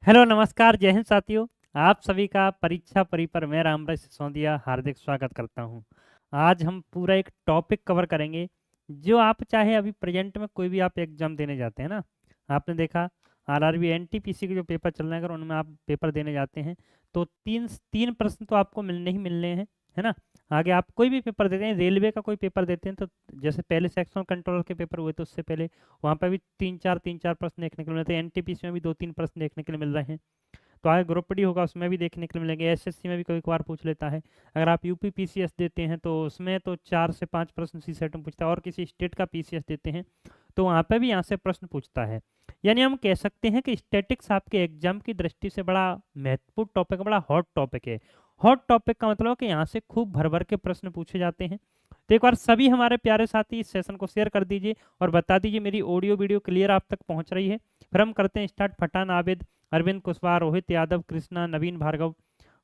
Hello नमस्कार जय हिंद साथियों। आप सभी का परीक्षा परिपर में रामराज सिसोदिया हार्दिक स्वागत करता हूं। आज हम पूरा एक टॉपिक कवर करेंगे जो आप चाहे अभी प्रेजेंट में कोई भी आप एग्जाम देने जाते हैं ना। आपने देखा आरआरबी एनटीपीसी के जो पेपर चल रहे हैं अगर उनमें आप पेपर देने जाते हैं तो तीन तीन प्रश्न तो आपको मिलने ही मिलने हैं, है ना। आगे आप कोई भी पेपर देते हैं, रेलवे का कोई पेपर देते हैं तो जैसे पहले सेक्शनल कंट्रोलर के पेपर हुए तो उससे पहले वहाँ पर भी तीन चार प्रश्न देखने को मिलते हैं। एनटीपीसी में भी 2-3 प्रश्न देखने के लिए मिल रहे हैं। तो आगे ग्रुप डी होगा उसमें भी देखने के लिए मिलेंगे। एसएससी में भी कभी कभार पूछ लेता है। अगर आप यूपी पीसीएस देते हैं तो उसमें तो 4 से 5 प्रश्न सी सेट में पूछता है, और किसी स्टेट का पीसीएस देते हैं तो वहाँ पे भी यहाँ से प्रश्न पूछता है। यानी हम कह सकते हैं कि स्टैटिक्स आपके एग्जाम की दृष्टि से बड़ा महत्वपूर्ण टॉपिक है, बड़ा हॉट टॉपिक है। हॉट टॉपिक का मतलब है कि यहाँ से खूब भर भर के प्रश्न पूछे जाते हैं। तो एक बार सभी हमारे प्यारे साथी इस सेशन को शेयर कर दीजिए और बता दीजिए मेरी ऑडियो वीडियो क्लियर आप तक पहुंच रही है। फिर हम करते हैं start. Pathan Abid, Arvind Kushwaha, Rohit Yadav, Krishna, Naveen Bhargav,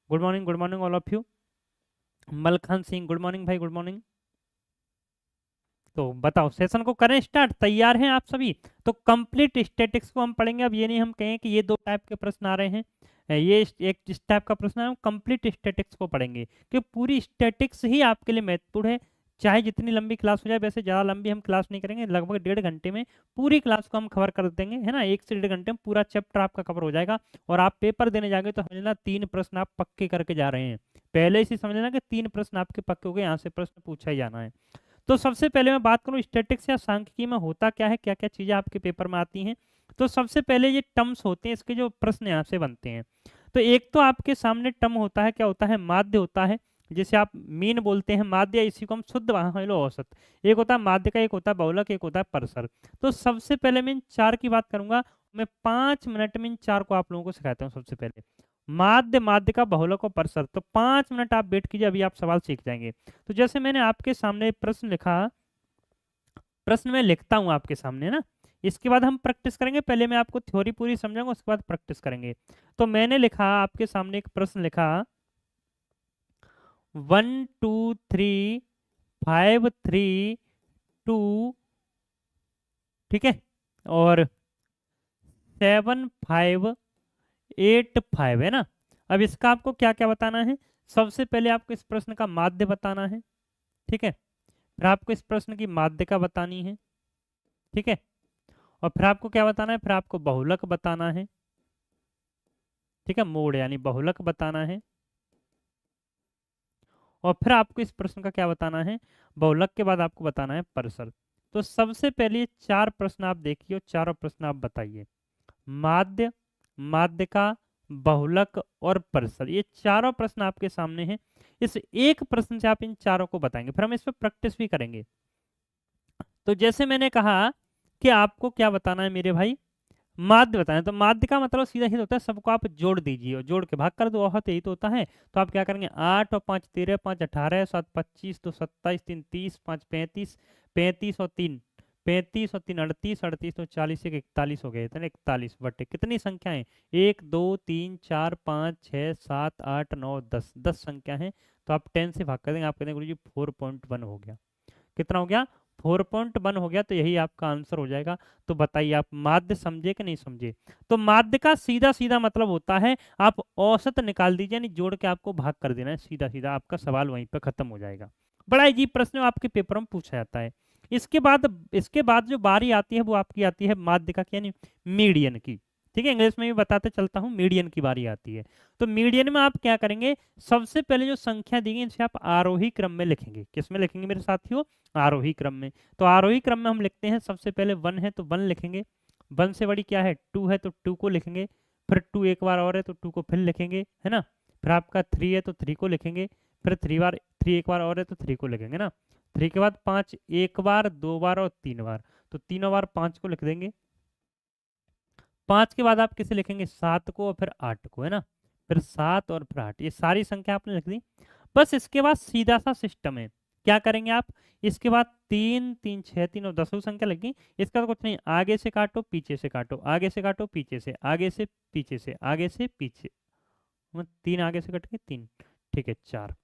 good morning all of you. Malkhan Singh, good morning भाई, गुड मॉर्निंग। तो बताओ सेशन को करें स्टार्ट, तैयार हैं आप सभी? तो कंप्लीट स्टैटिक्स को हम पढ़ेंगे। अब ये नहीं हम कहें कि ये 2 टाइप के प्रश्न आ रहे हैं, ये एक इस टाइप का प्रश्न है। हम कंप्लीट स्टैटिक्स को पढ़ेंगे कि पूरी स्टैटिक्स ही आपके लिए महत्वपूर्ण है। चाहे जितनी लंबी क्लास हो जाए, वैसे ज़्यादा लंबी हम क्लास नहीं करेंगे, लगभग 1.5 घंटे में पूरी क्लास को हम कवर कर देंगे, है ना। 1 से 1.5 घंटे में पूरा चैप्टर आपका कवर हो जाएगा। और आप पेपर देने जाएंगे तो समझना 3 प्रश्न आप पक्के करके जा रहे हैं। पहले से समझ लेना कि 3 प्रश्न आपके पक्के हो गए, यहाँ से प्रश्न पूछा ही जाना है। तो सबसे पहले मैं बात करूं स्टैटिक्स या सांख्यिकी में होता क्या है, क्या क्या चीजें आपके पेपर में आती हैं। तो सबसे पहले ये टर्म्स होते हैं, इसके जो प्रश्न यहाँ से बनते हैं। तो एक तो आपके सामने टर्म होता है, क्या होता है, माध्य होता है, जिसे आप मीन बोलते हैं, माध्य, इसी को हम शुद्ध लो औसत। एक होता है माध्य का, एक होता है बहुलक, एक होता है परसर। तो सबसे पहले मैं इन 4 की बात करूंगा। मैं 5 मिनट में इन 4 को आप लोगों को सिखाता हूँ। सबसे पहले माध्य, माध्य का बहुलक और परसर। तो 5 मिनट आप वेट कीजिए, अभी आप सवाल सीख जाएंगे। तो जैसे मैंने आपके सामने प्रश्न लिखा, प्रश्न में लिखता हूं आपके सामने ना, इसके बाद हम प्रैक्टिस करेंगे। पहले मैं आपको थ्योरी पूरी समझाऊंगा, उसके बाद प्रैक्टिस करेंगे। तो मैंने लिखा आपके सामने एक प्रश्न लिखा, 1 2 3 5 3 2, ठीक है, और 7 5 8 5, है ना। अब इसका आपको क्या क्या बताना है। सबसे पहले आपको इस प्रश्न का माध्य बताना है, ठीक है। फिर आपको इस प्रश्न की माध्यिका बतानी है, ठीक है। और फिर आपको क्या बताना है, फिर आपको बहुलक बताना है, ठीक है, मोड यानी बहुलक बताना है। और फिर आपको इस प्रश्न का क्या बताना है, बहुलक के बाद आपको बताना है परसर। तो सबसे पहले ये 4 प्रश्न आप देखिए और चारों प्रश्न आप बताइए। माध्य, माध्यिका, बहुलक और परसर, ये चारों प्रश्न आपके सामने हैं। इस एक प्रश्न से आप इन चारों को बताएंगे, फिर हम इस पर प्रैक्टिस भी करेंगे। तो जैसे मैंने कहा कि आपको क्या बताना है मेरे भाई, माध्य बताना है। तो माध्य का मतलब सीधा सीधा होता है, सबको आप जोड़ दीजिए और जोड़ के भाग कर दो, बहुत यही तो होता है। तो आप क्या करेंगे, 8 और 5 13, 5 18, 7 25, 2 27, 3 30, 5 35, 35 और 3 35 और 3 38, 38 तो 40, 41 हो गए, इतने 41 बटे कितनी संख्याएं, 1 2 3 4 5 6 7 8 9 10, 10 संख्या है। तो आप 10 से भाग कर देंगे, आप कहेंगे गुरु जी 4.1 हो गया। कितना हो गया, 4.1 हो गया। तो यही आपका आंसर हो जाएगा। तो बताइए आप माध्य समझे कि नहीं समझे। तो माध्य का सीधा सीधा मतलब होता है आप औसत निकाल दीजिए, यानी जोड़ के आपको भाग कर देना है, सीधा सीधा आपका सवाल वहीं पर खत्म हो जाएगा। बड़ा अजीब प्रश्न आपके पेपर में पूछा जाता है। इसके बाद जो बारी आती है वो आपकी आती है माध्यिका की, यानी मीडियन की, ठीक है। इंग्लिश में भी बताते चलता हूँ, मीडियन की बारी आती है। तो मीडियन में आप क्या करेंगे, सबसे पहले जो संख्या दी गई इनसे आप आरोही क्रम में लिखेंगे। किस में लिखेंगे मेरे साथियों, आरोही क्रम में। तो आरोही क्रम में हम लिखते हैं, सबसे पहले 1 है तो 1 लिखेंगे, 1 से बड़ी क्या है 2 है तो 2 को लिखेंगे, फिर 2 एक बार और है तो 2 को फिर लिखेंगे, है ना। फिर आपका 3 है तो 3 को लिखेंगे, फिर 3 एक बार और है तो 3 को लिखेंगे ना। 3 के बाद 5 एक बार, 2 बार और 3 बार, तो तीनों बार 5 को लिख देंगे। 5 के बाद आप किसे लिखेंगे, 7 को और फिर 8 को, है ना। फिर 7 और फिर 8, ये सारी संख्या आपने लिख दी। बस इसके बाद सीधा सा सिस्टम है, क्या करेंगे आप, इसके बाद 3 3 6 3 और 10 संख्या लगी। इसका तो कुछ नहीं, आगे से काटो पीछे से काटो, आगे से काटो पीछे से, आगे से पीछे से, आगे से पीछे, 3 आगे से कट के 3, ठीक है 4,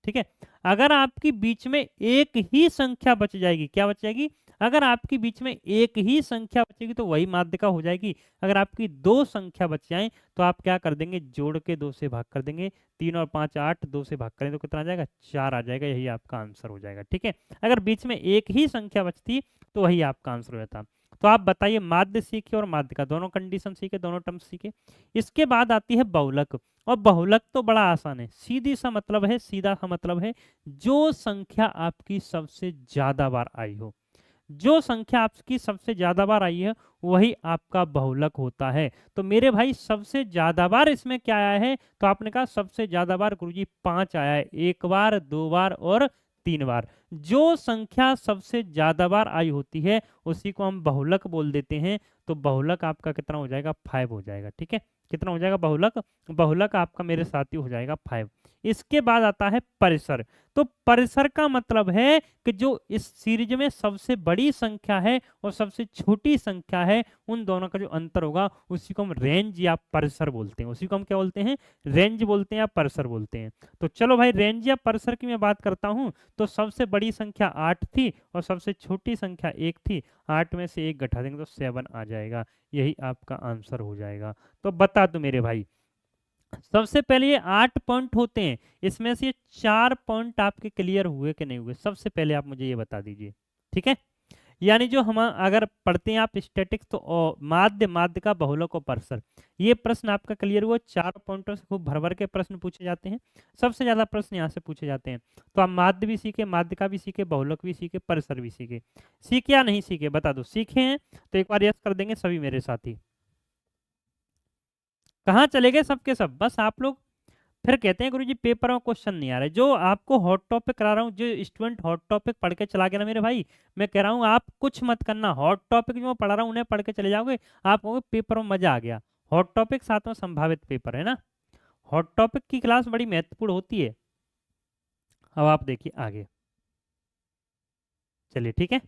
ठीक है। अगर आपकी बीच में एक ही संख्या बच जाएगी, क्या बच जाएगी? अगर आपकी बीच में एक ही संख्या बचेगी तो वही माध्यिका हो जाएगी। अगर आपकी दो संख्या बच जाए तो आप क्या कर देंगे? जोड़ के 2 से भाग कर देंगे। 3 और 5 8, 2 से भाग करें तो कितना आ जाएगा? 4 आ जाएगा। यही आपका आंसर हो जाएगा। ठीक है। अगर बीच में एक ही संख्या बचती तो वही आपका आंसर हो जाता। तो आप बताइए, माध्य सीखे और माध्यिका दोनों कंडीशन सीखे, दोनों टर्म सीखे। इसके बाद आती है बहुलक। और बहुलक तो बड़ा आसान है, सीधी सा मतलब है, सीधा सा मतलब है जो संख्या आपकी सबसे ज्यादा बार आई हो। जो संख्या आपकी सबसे ज्यादा बार आई है वही आपका बहुलक होता है। तो मेरे भाई सबसे ज्यादा बार इसमें क्या आया है? तो आपने कहा सबसे ज्यादा बार गुरुजी 5 आया है, 1 बार, 2 बार और 3 बार। जो संख्या सबसे ज्यादा बार आई होती है उसी को हम बहुलक बोल देते हैं। तो बहुलक आपका कितना हो जाएगा? 5 हो जाएगा। ठीक है। कितना हो जाएगा बहुलक? बहुलक आपका मेरे साथी हो जाएगा 5। इसके बाद आता है परिसर। तो परिसर का मतलब है कि जो इस सीरीज में सबसे बड़ी संख्या है और सबसे छोटी संख्या है उन दोनों का जो अंतर होगा उसी को हम रेंज या परिसर बोलते हैं। उसी को हम क्या बोलते हैं? रेंज बोलते हैं या परिसर बोलते हैं। तो चलो भाई, रेंज या परिसर की मैं बात करता हूं तो सबसे बड़ी संख्या 8 थी और सबसे छोटी संख्या 1 थी। 8 में से 1 घटा देंगे तो 7 आ जाएगा। यही आपका आंसर हो जाएगा। तो बता दो मेरे भाई, सबसे पहले ये 8 पॉइंट होते हैं, इसमें से ये 4 पॉइंट आपके क्लियर हुए कि नहीं हुए? सबसे पहले आप मुझे ये बता दीजिए। ठीक है। यानी जो हम अगर पढ़ते हैं आप स्टैटिक्स तो माध्य, माध्य का बहुलक और परिसर, ये प्रश्न आपका क्लियर हुआ। 4 पॉइंटों से खूब भर भर के प्रश्न पूछे जाते हैं। सबसे ज्यादा प्रश्न यहाँ से पूछे जाते हैं। तो आप माध्य भी सीखे, माध्यिका भी सीखे, बहुलक भी सीखे, परिसर भी सीखे। सीखे या नहीं सीखे? बता दो। सीखे हैं तो एक बार यस कर देंगे सभी मेरे साथी। कहाँ चले गए सबके सब? बस आप लोग फिर कहते हैं गुरुजी पेपर में क्वेश्चन नहीं आ रहे। जो आपको हॉट टॉपिक करा रहा हूँ, जो स्टूडेंट हॉट टॉपिक पढ़ के चला गया ना मेरे भाई, मैं कह रहा हूँ आप कुछ मत करना। हॉट टॉपिक जो मैं पढ़ा रहा हूँ उन्हें पढ़ के चले जाओगे, आप कहोगे पेपर में मजा आ गया। हॉट टॉपिक साथ में संभावित पेपर है ना। हॉट टॉपिक की क्लास बड़ी महत्वपूर्ण होती है। अब आप देखिए आगे, चलिए ठीक है।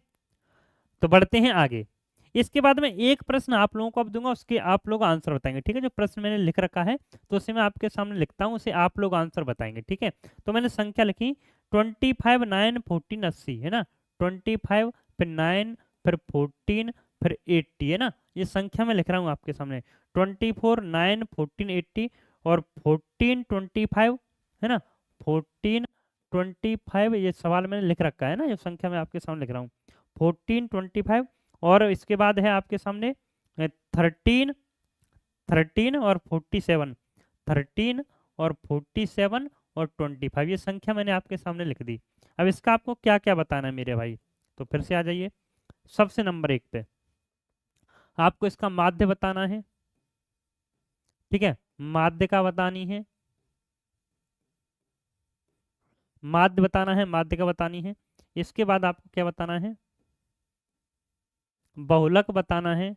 तो बढ़ते हैं आगे। इसके बाद में एक प्रश्न आप लोगों को अब दूंगा, उसके आप लोग आंसर बताएंगे। ठीक है। जो प्रश्न मैंने लिख रखा है तो उसे मैं आपके सामने लिखता हूँ, उसे आप लोग आंसर बताएंगे। ठीक है। तो मैंने संख्या लिखी 25 9 14 80 है ना। 25 फिर 9 फिर 14 फिर 80 है ना। ये संख्या मैं लिख रहा हूँ आपके सामने। 24 9 14 80 और 14 25 है ना। 14 25 ये सवाल मैंने लिख रखा है ना, ये संख्या मैं आपके सामने लिख रहा हूँ। 14 25 और इसके बाद है आपके सामने 13 13 और 47। 13 और 47 और 25, ये संख्या मैंने आपके सामने लिख दी। अब इसका आपको क्या क्या बताना है मेरे भाई? तो फिर से आ जाइए सबसे नंबर 1 पे। आपको इसका माध्य बताना है। ठीक है। माध्य का बतानी है, माध्य बताना है, माध्य का बतानी है। इसके बाद आपको क्या बताना है? बहुलक बताना है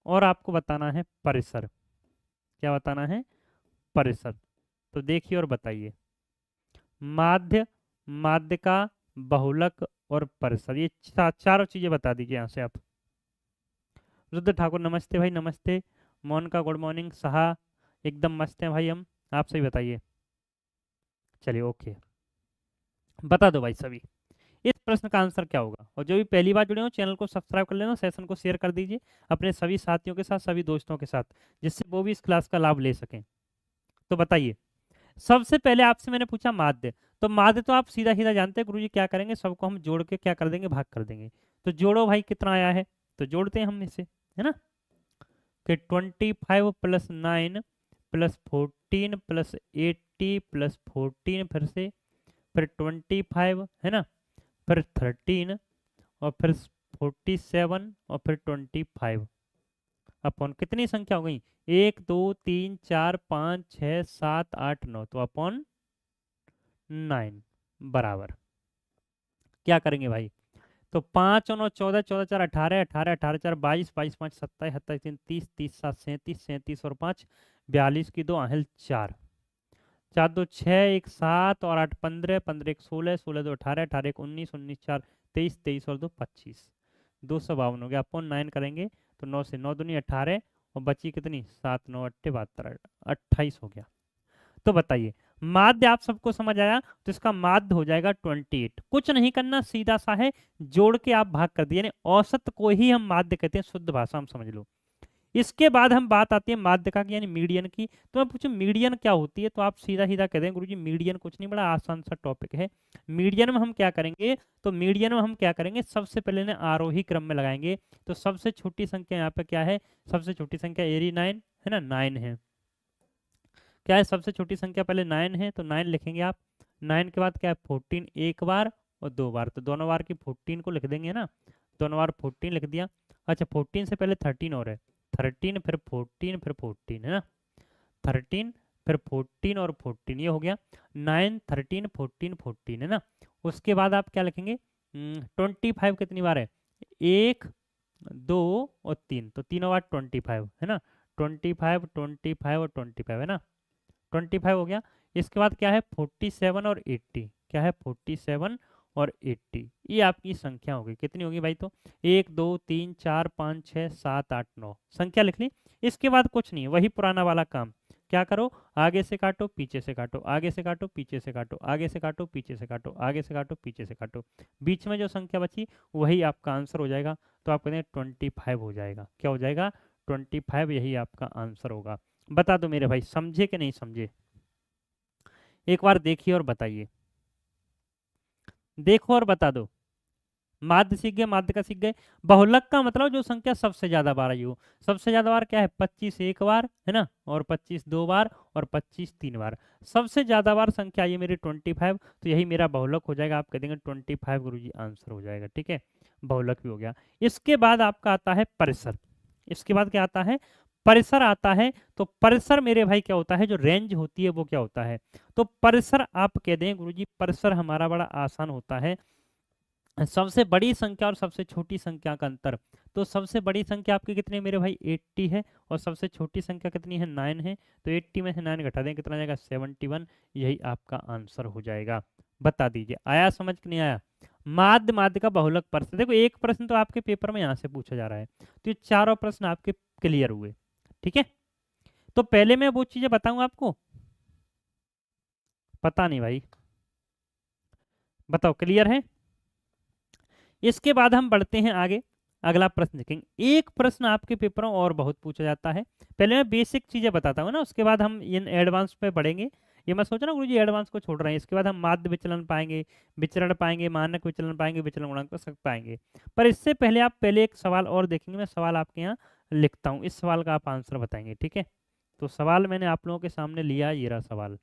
और आपको बताना है परिसर। क्या बताना है? परिसर। तो देखिए और बताइए। माध्य, माध्यिका, बहुलक और परिसर, ये चारों चीजें बता दीजिए यहाँ से आप। रुद्र ठाकुर नमस्ते भाई, नमस्ते। मोहन का गुड मॉर्निंग। सहा एकदम मस्त हैं भाई हम। आप सही बताइए। चलिए ओके, बता दो भाई सभी इस प्रश्न का आंसर क्या होगा। और जो भी पहली बार जुड़े हो चैनल को सब्सक्राइब कर लेना, सेशन को शेयर कर दीजिए अपने सभी साथियों के साथ, सभी दोस्तों के साथ, जिससे वो भी इस क्लास का लाभ ले सकें। तो बताइए, सबसे पहले आपसे मैंने पूछा माध्य। तो माध्य तो आप सीधा सीधा जानते हैं गुरुजी क्या करेंगे, सबको हम जोड़ के क्या कर देंगे? भाग कर देंगे। तो जोड़ो भाई कितना आया है, तो जोड़ते हैं हम इसे, है ना। कि 25 प्लस 9 प्लस 14 प्लस 80 प्लस 14 फिर से, फिर 25 है ना, फिर 13 और फिर 47 और फिर 25 अपॉन कितनी संख्या हो गई? 1 2 3 4 5 6 7 8 9, तो अपॉन 9 बराबर क्या करेंगे भाई? तो 5 और 9 14, 14 4 18, 18 18 4 22, 22 5 27, 27 3 30, 30 7 37, 37 और 5 42 की 2 आहल 4, 4 2 6 1 7 और 8 15, 15 1 16, 16 2 18, 18 1 19, 19 4 23, 23 और 2 25, 252 हो गया। अपॉन 9 करेंगे तो 9 से 9 दूनी 18 और बची कितनी? 7 9 8 72, 28 हो गया। तो बताइए माध्य आप सबको समझ आया, तो इसका माध्य हो जाएगा 28। कुछ नहीं करना, सीधा सा है, जोड़ के आप भाग कर दिए, यानी औसत को ही हम माध्य कहते हैं, शुद्ध भाषा में समझ लो। इसके बाद हम बात आती है माध्यिका की यानी मीडियन की। तो मैं पूछूं मीडियन क्या होती है, तो आप सीधा सीधा कह दें गुरुजी मीडियन कुछ नहीं, बड़ा आसान सा टॉपिक है। मीडियन में हम क्या करेंगे, तो मीडियन में हम क्या करेंगे, सबसे पहले ना आरोही क्रम में लगाएंगे। तो सबसे छोटी संख्या यहाँ पे क्या है, सबसे छोटी संख्या 89 है ना, 9 है, क्या है सबसे छोटी संख्या, पहले 9 है तो 9 लिखेंगे आप। 9 के बाद क्या है 14, एक बार और दो बार, तो दोनों बार की 14 को लिख देंगे ना, दोनों बार 14 लिख दिया। अच्छा 14 से पहले 13 और है, 13 फिर 14 फिर 14 है ना, 13 फिर 14 और 14 ये हो गया 9 13 14 14 है ना। उसके बाद आप क्या लिखेंगे 25 कितनी बार है, एक दो और तीन, तो तीनों बार 25 है ना, 25 25 और 25 है ना, 25 हो गया। इसके बाद क्या है 47 और 80, क्या है 47 और 80, ये आपकी संख्या होगी, कितनी होगी भाई, तो 1 2 3 4 5 6 7 8 9 संख्या लिख ली। इसके बाद कुछ नहीं, वही पुराना वाला काम, क्या करो आगे से काटो पीछे से काटो, आगे से काटो पीछे से काटो, आगे से काटो पीछे से काटो, आगे से काटो पीछे से काटो, बीच में जो संख्या बची वही आपका आंसर हो जाएगा। तो आप कहते हैं 25 हो जाएगा, क्या हो जाएगा 25, यही आपका आंसर होगा। बता दो मेरे भाई समझे कि नहीं समझे, एक बार देखिए और बताइए, देखो और बता दो। माध्य सीख गए, माध्य का सीख गए। बहुलक का मतलब जो संख्या सबसे ज्यादा बार आई हो, सबसे ज्यादा बार क्या है 25 एक बार है ना, और 25 दो बार और 25 तीन बार, सबसे ज्यादा बार संख्या आई है मेरी 25, तो यही मेरा बहुलक हो जाएगा। आप कह देंगे 25 गुरुजी आंसर हो जाएगा, ठीक है, बहुलक भी हो गया। इसके बाद आपका आता है परिसर, इसके बाद क्या आता है परिसर आता है। तो परिसर मेरे भाई क्या होता है, जो रेंज होती है वो क्या होता है, तो परिसर आप कह दें गुरुजी परिसर हमारा बड़ा आसान होता है, सबसे बड़ी संख्या और सबसे छोटी संख्या का अंतर। तो सबसे बड़ी संख्या आपकी कितनी है मेरे भाई 80 है, और सबसे छोटी संख्या कितनी है 9 है, तो 80 में से 9 घटा दें कितना जाएगा 71, यही आपका आंसर हो जाएगा। बता दीजिए आया समझ कि नहीं आया। माध्य माध्य का बहुलक प्रश्न, देखो एक प्रश्न तो आपके पेपर में यहाँ से पूछा जा रहा है, तो ये चारों प्रश्न आपके क्लियर हुए, ठीक है। तो पहले मैं वो चीजें बताऊं आपको, पता नहीं भाई, बताओ क्लियर है। इसके बाद हम बढ़ते हैं आगे, अगला प्रश्न देखेंगे। एक प्रश्न आपके पेपरों और बहुत पूछा जाता है, पहले मैं बेसिक चीजें बताता हूँ ना, उसके बाद हम इन एडवांस पे बढ़ेंगे। ये मैं सोच रहा हूँ गुरुजी एडवांस को छोड़ रहे हैं, इसके बाद हम माध्य विचलन पाएंगे, विचरण पाएंगे, मानक विचलन पाएंगे, विचलन गुणांक को सब पाएंगे। पर इससे पहले आप पहले एक सवाल और देखेंगे, मैं सवाल आपके यहाँ लिखता हूँ, इस सवाल का आप आंसर बताएंगे, ठीक है। तो सवाल मैंने आप लोगों के सामने लिया, ये रहा सवाल।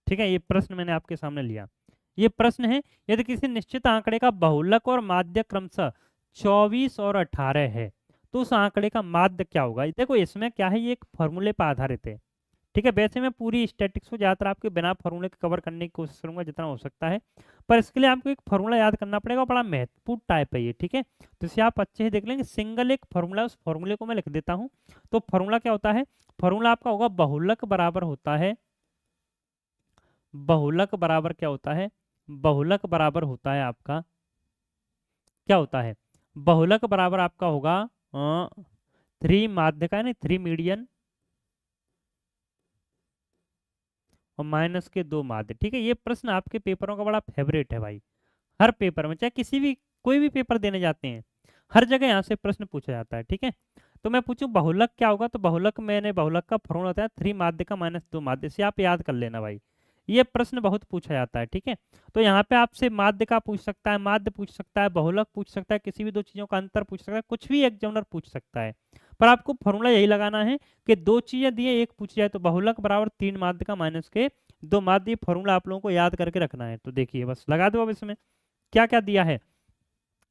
ठीक है, ये प्रश्न मैंने आपके सामने लिया। ये प्रश्न है, यदि किसी निश्चित आंकड़े का बहुलक और माध्य क्रमशः 24 और 18 है, तो उस आंकड़े का माध्य क्या होगा। देखो इसमें क्या है, ये एक फॉर्मूले पर आधारित है, ठीक है। वैसे मैं पूरी स्टैटिक्स को ज्यादातर आपके बिना फॉर्मूले के कवर करने की कोशिश करूंगा जितना हो सकता है, पर इसके लिए आपको एक फॉर्मूला याद करना पड़ेगा, बड़ा महत्वपूर्ण टाइप है ये, ठीक है। तो इसे आप अच्छे से देख लेंगे, सिंगल एक फॉर्मूला, उस फॉर्मूले को मैं लिख देता हूँ। तो फॉर्मूला क्या होता है, फॉर्मूला आपका होगा बहुलक बराबर होता है, बहुलक बराबर क्या होता है, बहुलक बराबर होता है आपका, क्या होता है, बहुलक बराबर आपका होगा 3 माध्य का, नहीं 3 मीडियन और माइनस के 2 माध्य, ठीक है। ये प्रश्न आपके पेपरों का बड़ा फेवरेट है भाई, हर पेपर में, चाहे किसी भी कोई भी पेपर देने जाते हैं, हर जगह यहाँ से प्रश्न पूछा जाता है, ठीक है। तो मैं पूछूं बहुलक क्या होगा, तो बहुलक मैंने बहुलक का फॉर्मूला होता है 3 माध्य का माइनस 2 माध्य, से आप याद कर लेना भाई, ये प्रश्न बहुत पूछा जाता है, ठीक है। तो यहाँ पे आपसे माध्य का पूछ सकता है, माध्य पूछ सकता है, बहुलक पूछ सकता है, किसी भी दो चीजों का अंतर पूछ सकता है, कुछ भी एग्जामिनर पूछ सकता है, पर आपको फॉर्मूला यही लगाना है कि दो चीजें दिए एक पूछ जाए, तो बहुलक बराबर 3 माध्य का माइनस के 2 माध्य, फॉर्मूला आप लोगों को याद करके रखना है। तो देखिए बस लगा दो, अब इसमें क्या क्या दिया है,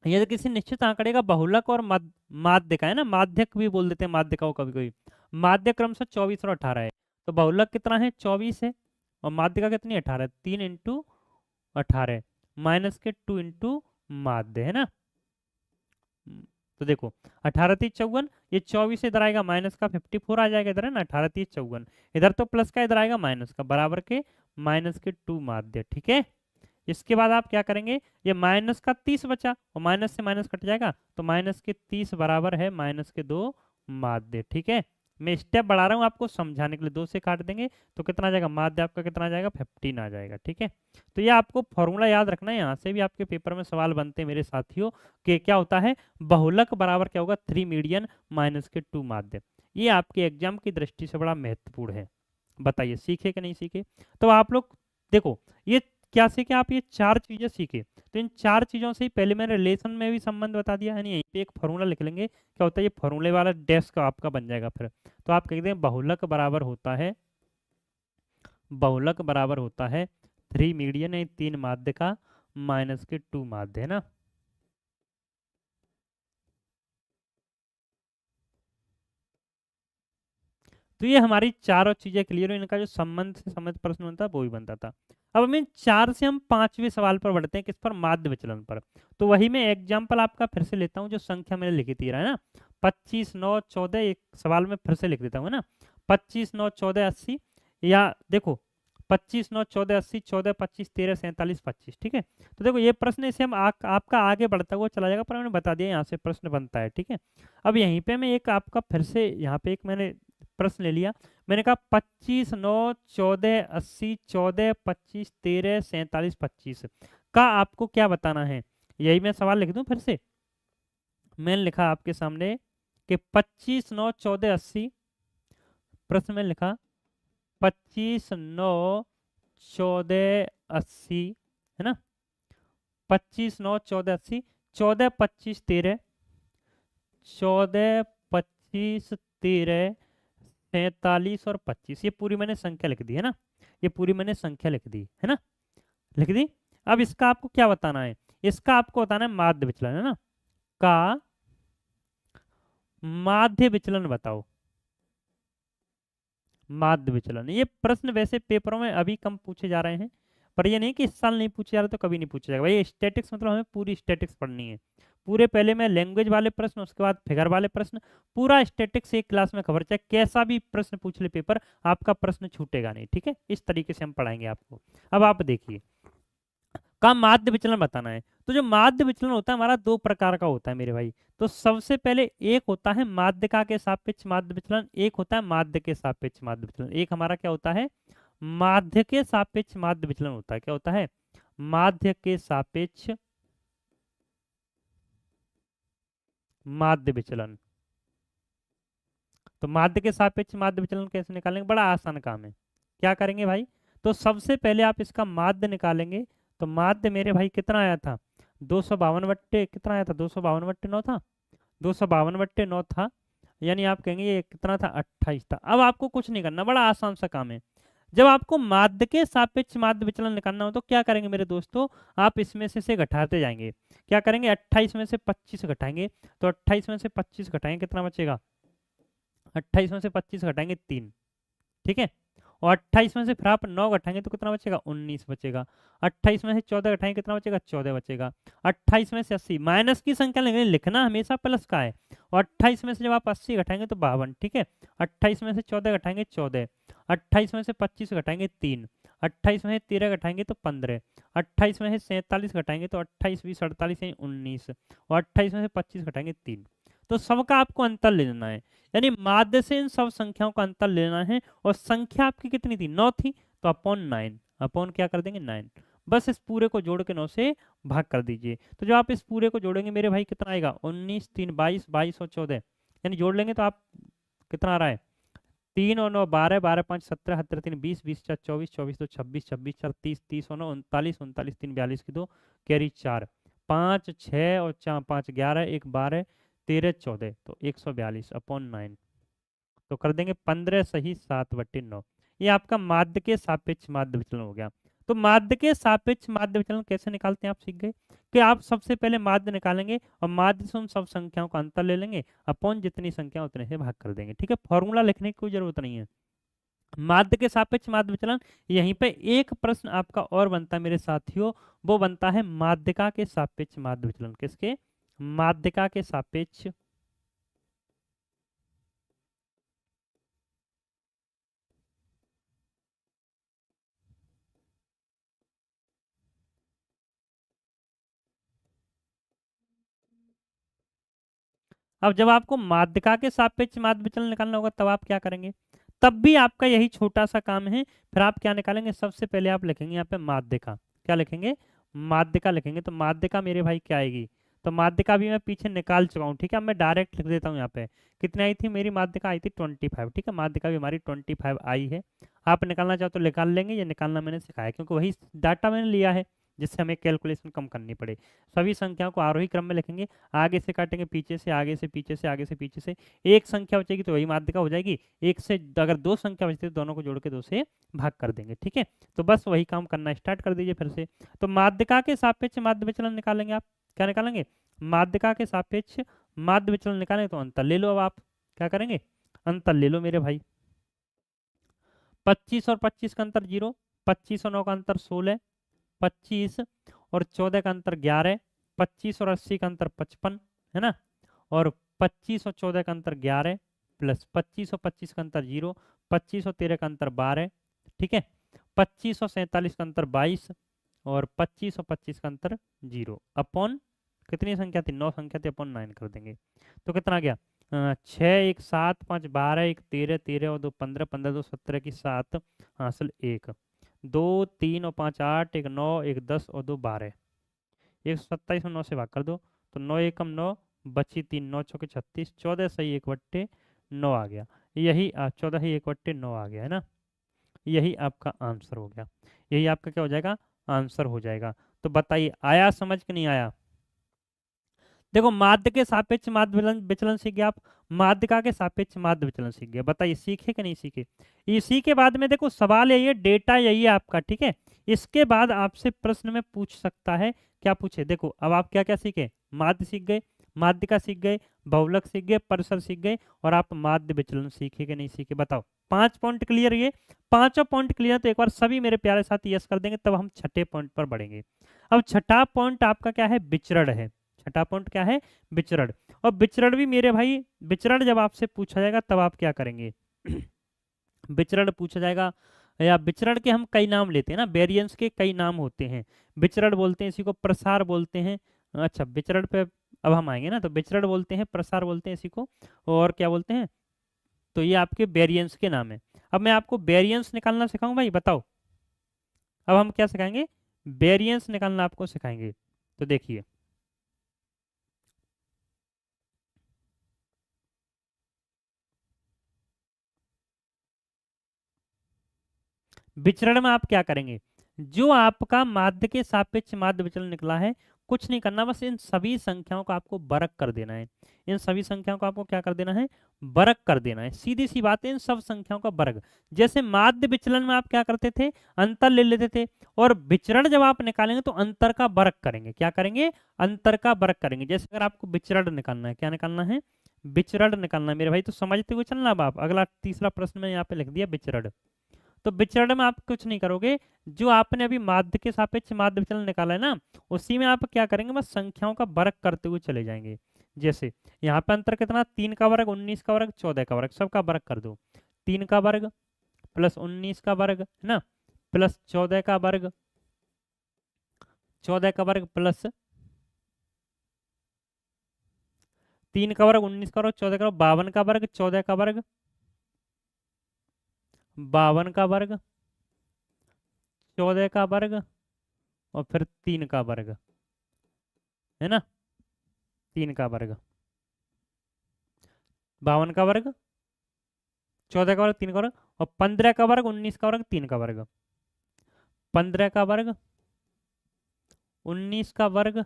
यदि किसी निश्चित आंकड़े का बहुलक और माध्य का है ना, माध्यक भी बोल देते हैं माध्य का, कभी कोई माध्य क्रमशः 24 और 18 है, तो बहुलक कितना है 24 है, और माध्य का कितनी 18 है, 3 इंटू 18 माइनस के 2 इंटू माध्य, है ना। तो देखो 18×3 = 54, ये 24 इधर आएगा माइनस का 54 आ जाएगा इधर, है ना। 18×3 = 54, इधर तो प्लस का इधर आएगा माइनस का, बराबर के -2 माध्य, ठीक है। इसके बाद आप क्या करेंगे, ये माइनस का 30 बचा और माइनस से माइनस कट जाएगा, तो -30 बराबर है -2 माध्य, ठीक है। मैं स्टेप बढ़ा रहा हूँ आपको समझाने के लिए, 2 से काट देंगे तो कितना आ जाएगा, माध्य आपका कितना आ जाएगा, 15 आ जाएगा, ठीक है। तो ये आपको फॉर्मूला याद रखना है, यहाँ से भी आपके पेपर में सवाल बनते हैं मेरे साथियों, कि क्या होता है, बहुलक बराबर क्या होगा, 3 मीडियन -2 माध्य। ये आपके एग्जाम की दृष्टि से बड़ा महत्वपूर्ण है। बताइए सीखे कि नहीं सीखे। तो आप लोग देखो, ये क्या सीखे आप, ये 4 चीजें सीखे। तो इन 4 चीजों से ही पहले मैंने रिलेशन में भी संबंध बता दिया, यानी यहीं पे एक फॉर्मूला लिख लेंगे, क्या होता है, ये फॉर्मूले वाला डैश का आपका बन जाएगा फिर। तो आप कहते हैं बहुलक बराबर होता है, बहुलक बराबर होता है 3 मीडियन, 3 माध्य का -2 माध्य, है ना। तो ये हमारी चारों चीजें क्लियर हुई, इनका जो संबंध से संबंध प्रश्न बनता है वो भी बनता था। अब हम इन 4 से हम 5वें सवाल पर बढ़ते हैं, किस पर, माध्य विचलन पर। तो वही मैं एग्जाम्पल आपका फिर से लेता हूँ, जो संख्या मैंने लिखी थी, है ना, 25, 9, 14, एक सवाल में फिर से लिख देता हूँ, है ना। 25, 9, 14, 80, या देखो 25, 9, 14, 80, 14, 25, 13, 47, 25, ठीक है। तो देखो ये प्रश्न इसे हम आपका आगे बढ़ता हुआ चला जाएगा, पर मैंने बता दिया यहाँ से प्रश्न बनता है, ठीक है। अब यहीं पे मैं एक आपका फिर से यहाँ पे एक मैंने प्रश्न ले लिया, मैंने कहा 25, 9, 14, 80, 14, 25, 13, 47, 25 का आपको क्या बताना है। यही मैं सवाल लिख दूं फिर से, मैंने लिखा आपके सामने कि 25, 9, 14, 80, प्रश्न में लिखा 25, 9, 14, 80, है ना, 25, 9, 14, 80, 14, 25, 13, 14, 25, 13, 47 और 25, ये पूरी मैंने संख्या लिख दी, है ना। ये पूरी मैंने संख्या लिख दी, है ना, लिख दी। अब इसका आपको क्या बताना है, इसका आपको बताना है माध्य विचलन, है ना, का माध्य विचलन बताओ। माध्य विचलन, ये प्रश्न वैसे पेपरों में अभी कम पूछे जा रहे हैं, पर ये नहीं कि इस साल नहीं पूछे जा रहे तो कभी नहीं पूछा जाएगा भाई। स्टैटिक्स मतलब हमें पूरी स्टैटिक्स पढ़नी है, पूरे पहले में लैंग्वेज वाले प्रश्न, उसके बाद फिगर वाले प्रश्न, पूरा स्टैटिक्स एक क्लास में कवर, चाहे कैसा भी प्रश्न पूछ ले पेपर, आपका प्रश्न छूटेगा नहीं, ठीक है। इस तरीके से हम पढ़ाएंगे आपको। अब आप देखिए, का माध्य विचलन बताना है। तो जो माध्य विचलन होता है हमारा 2 प्रकार का होता है मेरे भाई। तो सबसे पहले एक होता है माध्यका के सापेक्ष माध्य विचलन, एक होता है माध्य के सापेक्ष माध्य विचलन। एक हमारा क्या होता है, माध्य के सापेक्ष माध्य विचलन होता है, क्या होता है, माध्य के सापेक्ष माध्य विचलन। तो माध्य के सापेक्ष माध्य विचलन कैसे निकालेंगे, बड़ा आसान काम है। क्या करेंगे भाई, तो सबसे पहले आप इसका माध्य निकालेंगे। तो माध्य मेरे भाई कितना आया था, 252 बट्टे कितना आया था, 252 बट्टे 9 था, 252 बट्टे 9 था, यानी आप कहेंगे ये कितना था, 28 था। अब आपको कुछ नहीं करना, बड़ा आसान सा काम है। जब आपको माध्य के सापेक्ष माध्य विचलन निकालना हो तो क्या करेंगे मेरे दोस्तों, आप इसमें से घटाते जाएंगे। क्या करेंगे, 28 में से 25 घटाएंगे, तो 28 में से 25 घटाएंगे कितना बचेगा, 28 में से 25 घटाएंगे 3, ठीक है। और 28 में से फिर आप 9 घटाएंगे तो कितना बचेगा, 19 बचेगा। 28 में से 14 घटाएंगे कितना बचेगा, 14 बचेगा। 28 में से 80, माइनस की संख्या लेंगे, लिखना हमेशा प्लस का है। और 28 में से जब आप 80 घटाएंगे तो 52, ठीक है। 28 में से 14 घटाएंगे 14, 28 में से 25 घटाएंगे 3, 28 में से 13 घटाएंगे तो 15, 28 में से 47 घटाएंगे तो 28, 20, 48 यानी 19, और 28 में से 25 घटाएंगे 3। तो सबका आपको अंतर ले लेना है, यानी माध्य से इन सब संख्याओं का अंतर लेना है। और संख्या आपकी कितनी थी, 9 थी, तो अपॉन 9, अपॉन क्या कर देंगे, 9। बस इस पूरे को जोड़ के 9 से भाग कर दीजिए। तो जब आप इस पूरे को जोड़ेंगे मेरे भाई कितना आएगा, 19, 3, 22, 22 और 14, यानी जोड़ लेंगे तो आप कितना आ रहा है, 3 और 9 12, 12, 5 17, 17, 3 20, 20 4 24, 24 2 26, 26 4 30, 30 और 9 39, 39 3 42 की 2 कैरी 4, 5 6 और 4 5 11, 1 12, 13 14, तो 142 अपॉन 9। तो कर देंगे 15 सही 7/9। ये आपका माध्य के सापेक्ष माध्य विचलन हो गया। तो माध्य के सापेक्ष माध्य विचलन कैसे निकालते हैं आप सीख गए, कि आप सबसे पहले माध्य निकालेंगे और माध्य से उन सब संख्याओं का अंतर ले लेंगे, अपॉन जितनी संख्या उतने से भाग कर देंगे, ठीक है। फॉर्मूला लिखने की कोई जरूरत नहीं है, माध्य के सापेक्ष माध्य विचलन। यहीं पे एक प्रश्न आपका और बनता है मेरे साथियों, वो बनता है माध्यिका के सापेक्ष माध्य विचलन। किसके? माध्यिका के सापेक्ष। अब जब आपको माध्यिका के सापेक्ष माध्य विचलन निकालना होगा तब आप क्या करेंगे? तब भी आपका यही छोटा सा काम है। फिर आप क्या निकालेंगे? सबसे पहले आप लिखेंगे यहाँ पे माध्यिका। क्या लिखेंगे? माध्यिका लिखेंगे। तो माध्यिका मेरे भाई क्या आएगी? तो माध्यिका भी मैं पीछे निकाल चुका हूँ, ठीक है। अब मैं डायरेक्ट लिख देता हूँ यहाँ पे। कितनी आई थी मेरी माध्यिका? आई थी 25, ठीक है। माध्यिका भी हमारी 25 आई है। आप निकालना चाहो तो निकाल लेंगे, ये निकालना मैंने सिखाया क्योंकि वही डाटा मैंने लिया है जिससे हमें कैलकुलेशन कम करनी पड़े। सभी संख्याओं को आरोही क्रम में लिखेंगे, आगे से काटेंगे, पीछे से, आगे से पीछे से, आगे से पीछे से। एक संख्या बचेगी तो वही माध्यिका हो जाएगी। एक से अगर दो संख्या बचती है तो दोनों को जोड़ के दो से भाग कर देंगे, ठीक है। तो बस वही काम करना स्टार्ट कर दीजिए फिर से। तो माध्यिका के सापेक्ष माध्य विचलन निकालेंगे आप। क्या निकालेंगे? माध्यिका के सापेक्ष माध्य विचलन निकालेंगे तो अंतर ले लो। अब आप क्या करेंगे? अंतर ले लो मेरे भाई। 25 और 25 का अंतर 0, 25 और 9 का अंतर 16, 25 और 14 का अंतर 11, 25 और 80 का अंतर 55, है ना। और 25 और 14 का अंतर 11 प्लस 25 और 25 का अंतर 0, 25 और 13 का अंतर 12, ठीक है। 25 और 47 का अंतर 22 और 25 और 25 का अंतर 0 अपॉन कितनी संख्या थी? 9 संख्या थी, अपॉन 9 कर देंगे। तो कितना आ गया? 6 1 7 5 12 1 13 13 और 2 15 15 2 17 की 7 हासिल 1 2 3 और 5 8 1 9 1 10 और 2 12 127 और 9 से भाग कर दो तो 9 एकम 9 बची 3 9 चौके 36 14 सही 1/9 आ गया। यही 14 ही 1/9 आ गया, है ना। यही आपका आंसर हो गया। यही आपका क्या हो जाएगा? आंसर हो जाएगा। तो बताइए आया समझ कि नहीं आया? देखो माध्य के सापेक्ष माध्य विचलन विचलन सीख गए आप, माध्यिका के सापेक्ष माध्य विचलन सीख गए। बताइए सीखे कि नहीं सीखे? इसी के बाद में देखो सवाल यही है, डेटा यही है आपका, ठीक है। इसके बाद आपसे प्रश्न में पूछ सकता है। क्या पूछे? देखो अब आप क्या क्या सीखे? माध्य सीख गए, माध्यिका सीख गए, बहुलक सीख गए, परिसर सीख गए, और आप माध्य विचलन सीखे कि नहीं सीखे? बताओ। 5 पॉइंट क्लियर। ये पांचों पॉइंट क्लियर। तो एक बार सभी मेरे प्यारे साथी यस कर देंगे, तब हम छठे पॉइंट पर बढ़ेंगे। अब छठा पॉइंट आपका क्या है? विचरण है। छठा पॉइंट क्या है? विचरण। और विचरण भी मेरे भाई, विचरण जब आपसे पूछा जाएगा तब आप क्या करेंगे? विचरण पूछा जाएगा, या विचरण के हम कई नाम लेते हैं ना, वेरिएंस के कई नाम होते हैं। विचरण बोलते हैं, इसी को प्रसार बोलते हैं। अच्छा विचरण पे अब हम आएंगे ना। तो विचरण बोलते हैं, प्रसार बोलते हैं इसी को, और क्या बोलते हैं? तो ये आपके वेरिएंस के नाम है। अब मैं आपको वेरिएंस निकालना सिखाऊं भाई, बताओ। अब हम क्या सिखाएंगे? वेरिएंस निकालना आपको सिखाएंगे। तो देखिए विचरण में आप क्या करेंगे? जो आपका माध्य के सापेक्ष माध्य विचलन निकला है, कुछ नहीं करना, बस इन सभी संख्याओं को आपको बरक कर देना है। इन सभी संख्याओं को आपको क्या कर देना है? बरक कर देना है। सीधी सी बात है, इन सब संख्याओं का वर्ग। जैसे माध्य विचलन में आप क्या करते थे? अंतर ले लेते थे। और विचरण जब आप निकालेंगे तो अंतर का वर्ग करेंगे। क्या करेंगे? अंतर का वर्ग करेंगे। जैसे अगर आपको विचरण निकालना है, क्या निकालना है? विचरण निकालना है मेरे भाई। तो समझते हुए चलना। अब आप अगला तीसरा प्रश्न में यहाँ पे लिख दिया विचरण। तो विचरण में आप कुछ नहीं करोगे, जो आपने अभी माध्य के सापेक्ष माध्य विचलन निकाला है ना, उसी में आप क्या करेंगे? बस संख्याओं का वर्ग करते हुए चले जाएंगे। जैसे यहाँ पे अंतर कितना? 3 का वर्ग, 19 का वर्ग, 14 का वर्ग, सबका वर्ग कर दो। 3 का वर्ग प्लस 19 का वर्ग, है ना, प्लस 14 का वर्ग, 14 का वर्ग प्लस 3 का वर्ग, 19 का वर्ग, 14 का वर्ग, 52 का वर्ग, 14 का वर्ग, 52 का वर्ग, 14 का वर्ग, और फिर 3 का वर्ग, है ना। 3 का वर्ग, 52 का वर्ग, 14 का वर्ग, 3 का वर्ग, और 15 का वर्ग, 19 का वर्ग, 3 का वर्ग, 15 का वर्ग, 19 का वर्ग,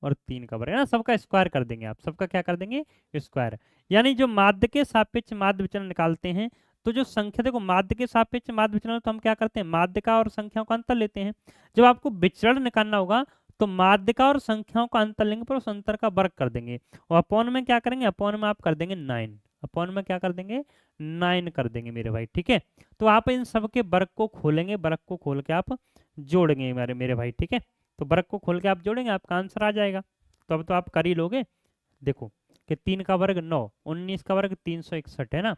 और 3 का वर्ग, है ना। सबका स्क्वायर कर देंगे आप। सबका क्या कर देंगे? स्क्वायर। यानी जो माध्य के सापेक्ष माध्य विचलन निकालते हैं, तो जो संख्या, देखो माध्य के सापेक्ष माध्य विचलन तो हम क्या करते हैं? माध्य का और संख्याओं का अंतर लेते हैं। जब आपको विचरण निकालना होगा तो माध्य का और संख्याओं का अंतर लेंगे, पर उस अंतर का वर्ग कर देंगे। और अपॉन में क्या करेंगे? अपॉन में आप कर देंगे 9। अपॉन में क्या कर देंगे? 9 कर देंगे मेरे भाई, ठीक है। तो आप इन सब के वर्ग को खोलेंगे, वर्ग को खोल के आप जोड़ेंगे मेरे मेरे भाई, ठीक है। तो वर्ग को खोल के आप जोड़ेंगे, आपका आंसर आ जाएगा। तो अब तो आप कर ही लोगे। देखो कि 3 का वर्ग 9, 19 का वर्ग 361 है ना,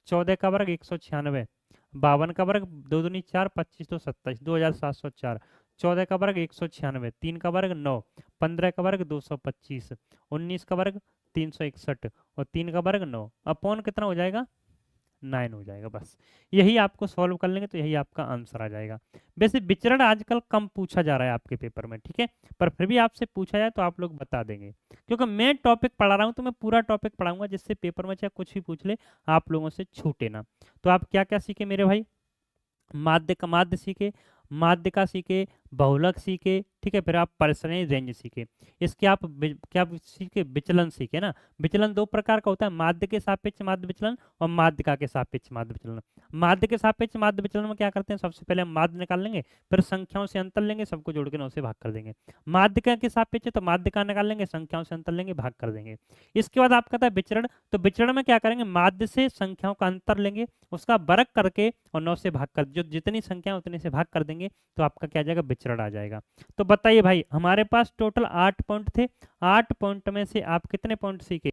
14 का वर्ग 196, 52 का वर्ग 2 दूनी 4, 25 तो 27, 2704, 14 का वर्ग 196, 3 का वर्ग 9, 15 का वर्ग 225, 19 का वर्ग 361 और 3 का वर्ग 9 अपॉन कितना हो जाएगा, 9 हो जाएगा। बस यही आपको सॉल्व कर लेंगे तो यही आपका आंसर आ जाएगा। वैसे विचरण आजकल कम पूछा जा रहा है आपके पेपर में, ठीक है, पर फिर भी आपसे पूछा जाए तो आप लोग बता देंगे, क्योंकि मैं टॉपिक पढ़ा रहा हूँ तो मैं पूरा टॉपिक पढ़ाऊंगा, जिससे पेपर में चाहे कुछ भी पूछ ले आप लोगों से छूटे ना। तो आप क्या क्या सीखे मेरे भाई, माध्य का माध्य सीखे, माध्य का सीखे, बहुलक सीखे, ठीक है, फिर आप परिसरीय रेंज सीखे। इसके आप क्या सीखे, विचलन सीखे ना। विचलन दो प्रकार का होता है, माध्य के सापेक्ष माध्य विचलन और माध्यिका के सापेक्ष माध्य विचलन। माध्य के सापेक्ष माध्य विचलन में क्या करते हैं, सबसे पहले हम माध्य निकाल लेंगे, फिर संख्याओं से अंतर लेंगे, सबको जोड़ के 9 से भाग कर देंगे। माध्यिका के सापेक्ष तो माध्यिका निकाल लेंगे, संख्याओं से अंतर लेंगे, भाग कर देंगे। इसके बाद आप कहता है विचरण, तो विचरण में क्या करेंगे, माध्य से संख्याओं का अंतर लेंगे, उसका वर्ग करके और 9 से भाग कर, जो जितनी संख्या उतने से भाग कर देंगे, तो आपका क्या आ जाएगा, विचरण आ जाएगा। तो बताइए भाई, हमारे पास टोटल 8 पॉइंट थे, 8 पॉइंट में से आप कितने पॉइंट सीखे,